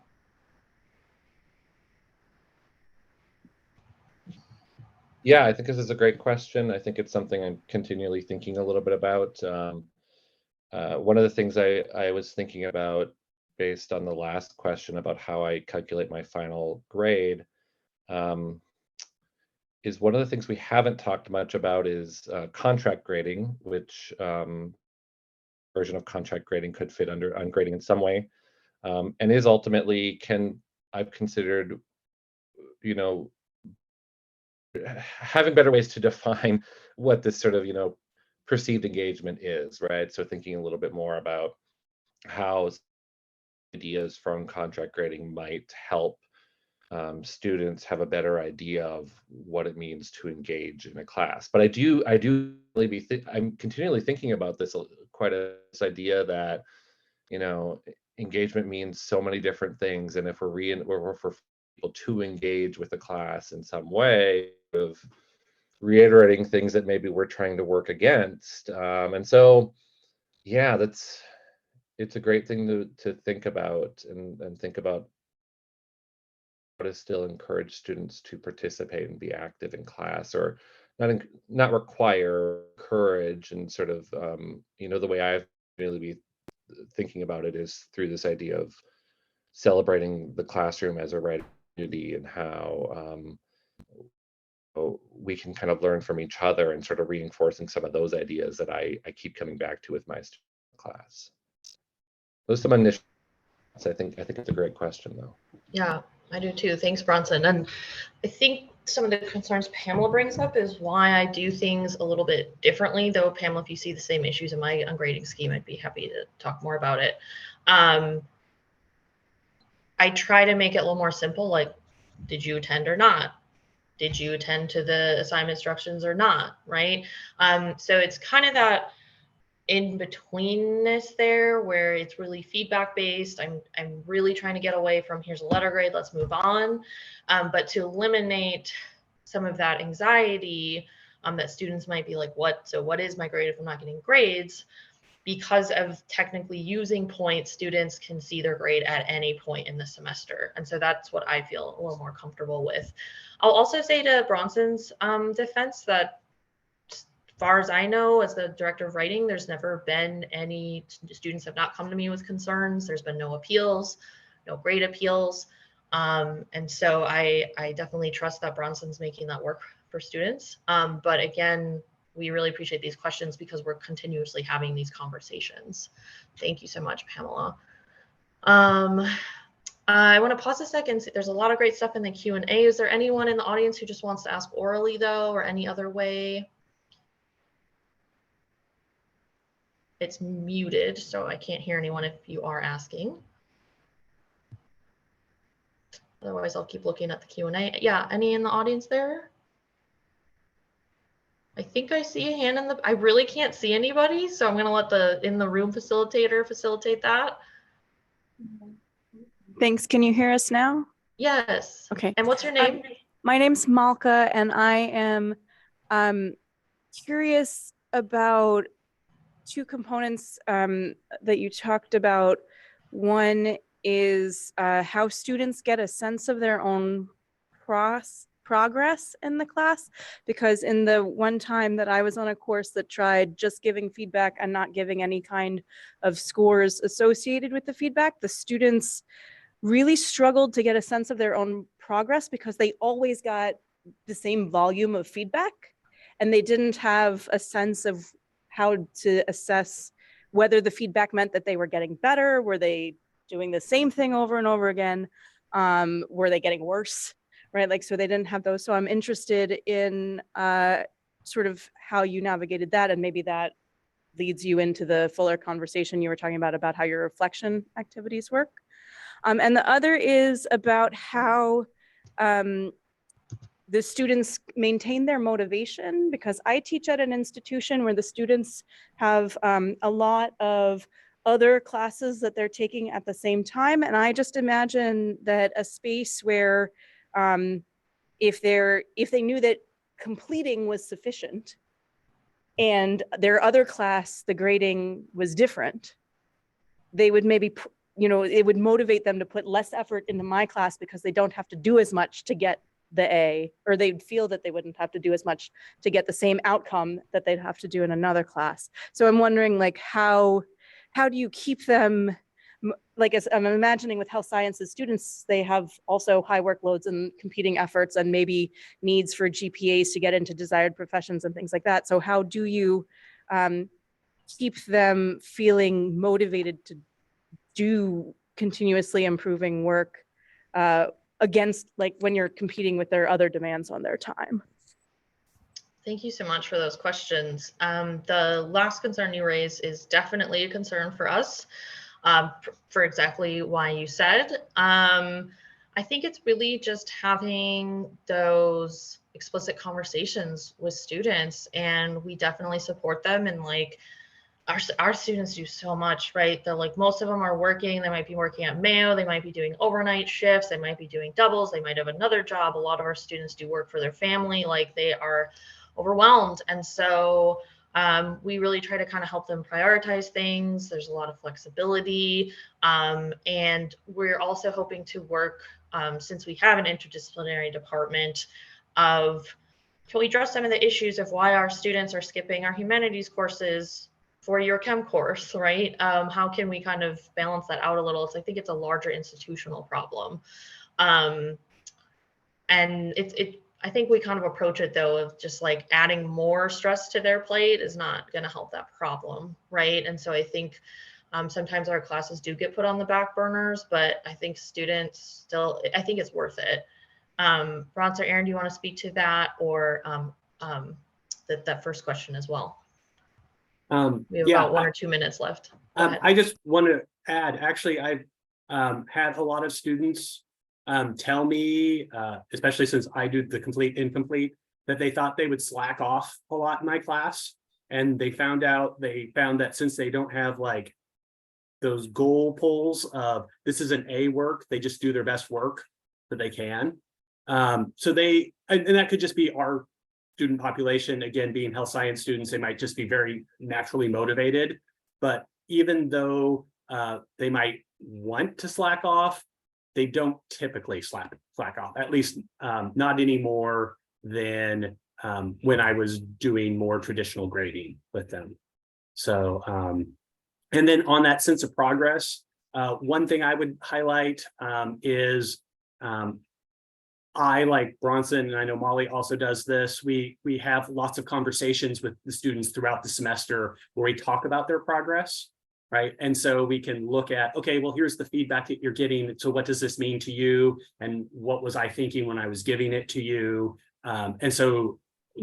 Yeah, I think this is a great question. I think it's something I'm continually thinking a little bit about. One of the things I was thinking about based on the last question about how I calculate my final grade is one of the things we haven't talked much about is contract grading, which version of contract grading could fit under ungrading in some way, and is ultimately I've considered, you know, having better ways to define what this sort of, perceived engagement is, right? So thinking a little bit more about how ideas from contract grading might help students have a better idea of what it means to engage in a class. But I do really I'm continually thinking about this this idea that, engagement means so many different things, and if we're for people to engage with the class in some way, of reiterating things that maybe we're trying to work against, and so yeah, it's a great thing to think about and think about how to still encourage students to participate and be active in class, or not require courage, and sort of the way I've really be thinking about it is through this idea of celebrating the classroom as a right community, and how we can kind of learn from each other, and sort of reinforcing some of those ideas that I keep coming back to with my class. Those are some initial. I think it's a great question, though. Yeah, I do too. Thanks, Bronson. And I think some of the concerns Pamela brings up is why I do things a little bit differently. Though, Pamela, if you see the same issues in my ungrading scheme, I'd be happy to talk more about it. I try to make it a little more simple, like, did you attend or not? Did you attend to the assignment instructions or not, right? So it's kind of that in betweenness there where it's really feedback based. I'm really trying to get away from here's a letter grade, let's move on. But to eliminate some of that anxiety that students might be like, what is my grade if I'm not getting grades? Because of technically using points, students can see their grade at any point in the semester. And so that's what I feel a little more comfortable with. I'll also say to Bronson's defense that as far as I know, as the director of writing, there's never been any students have not come to me with concerns. There's been no appeals, no grade appeals. And so I definitely trust that Bronson's making that work for students. But again, we really appreciate these questions because we're continuously having these conversations. Thank you so much, Pamela. I want to pause a second. There's a lot of great stuff in the Q&A. Is there anyone in the audience who just wants to ask orally, though, or any other way? It's muted, so I can't hear anyone if you are asking. Otherwise, I'll keep looking at the Q&A. Yeah, any in the audience there? I think I see a hand in the, I really can't see anybody, so I'm going to let the in the room facilitator facilitate that. Thanks. Can you hear us now? Yes. Okay. And what's your name? My name's Malka, and I am curious about two components that you talked about. One is how students get a sense of their own progress in the class, because in the one time that I was on a course that tried just giving feedback and not giving any kind of scores associated with the feedback, the students really struggled to get a sense of their own progress because they always got the same volume of feedback, and they didn't have a sense of how to assess whether the feedback meant that they were getting better, were they doing the same thing over and over again, were they getting worse, right? Like, so they didn't have those. So I'm interested in sort of how you navigated that, and maybe that leads you into the fuller conversation you were talking about how your reflection activities work. And the other is about how the students maintain their motivation, because I teach at an institution where the students have a lot of other classes that they're taking at the same time. And I just imagine that a space where if they knew that completing was sufficient and their other class, the grading was different, they would maybe, it would motivate them to put less effort into my class because they don't have to do as much to get the A, or they'd feel that they wouldn't have to do as much to get the same outcome that they'd have to do in another class. So I'm wondering, like, how do you keep them, like, as I'm imagining with health sciences students, they have also high workloads and competing efforts and maybe needs for GPAs to get into desired professions and things like that. So how do you keep them feeling motivated to do continuously improving work against, like, when you're competing with their other demands on their time? Thank you so much for those questions. The last concern you raised is definitely a concern for us, for exactly why you said. I think it's really just having those explicit conversations with students, and we definitely support them. And like, our students do so much, right? They're like, most of them are working. They might be working at Mayo. They might be doing overnight shifts. They might be doing doubles. They might have another job. A lot of our students do work for their family. Like, they are overwhelmed. And so we really try to kind of help them prioritize things. There's a lot of flexibility. And we're also hoping to work, since we have an interdisciplinary department, can we address some of the issues of why our students are skipping our humanities courses for your chem course, right? How can we kind of balance that out a little? So I think it's a larger institutional problem. And I think we kind of approach it though of just like adding more stress to their plate is not going to help that problem, right? And so I think sometimes our classes do get put on the back burners, but I think students still, I think it's worth it. Bronze or Aaron, do you want to speak to that, or that first question as well? We have about 1 or 2 minutes left. I just want to add, actually, I've had a lot of students tell me, especially since I do the complete incomplete, that they thought they would slack off a lot in my class. And they found that since they don't have like those goal polls of this is an A work, they just do their best work that they can. So and that could just be our student population, again, being health science students, they might just be very naturally motivated. But even though they might want to slack off, they don't typically slack off, at least not any more than when I was doing more traditional grading with them. So, and then on that sense of progress, one thing I would highlight is I, like Bronson, and I know Molly also does this, we have lots of conversations with the students throughout the semester where we talk about their progress, right? And so we can look at, okay, well, here's the feedback that you're getting. So what does this mean to you? And what was I thinking when I was giving it to you? And so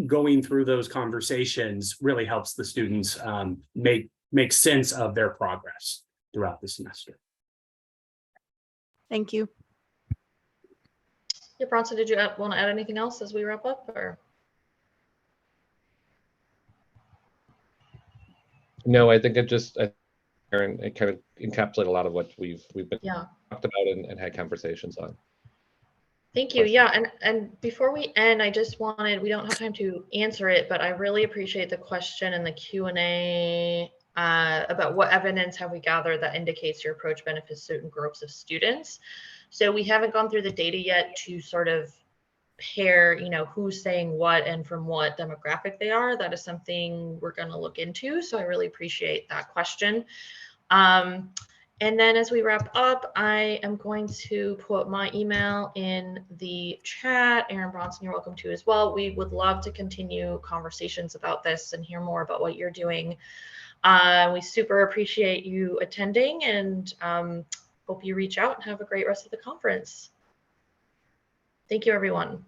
going through those conversations really helps the students make sense of their progress throughout the semester. Thank you. Yeah, Bronson, did you want to add anything else as we wrap up, or? No, I think it kind of encapsulate a lot of what we've been talked about and had conversations on. Thank you. Yeah, and before we end, I just wanted, we don't have time to answer it, but I really appreciate the question and the Q&A about what evidence have we gathered that indicates your approach benefits certain groups of students. So we haven't gone through the data yet to sort of pair, who's saying what and from what demographic they are. That is something we're going to look into. So I really appreciate that question. And then as we wrap up, I am going to put my email in the chat. Aaron Bronson, you're welcome to as well. We would love to continue conversations about this and hear more about what you're doing. We super appreciate you attending, and hope you reach out and have a great rest of the conference. Thank you, everyone.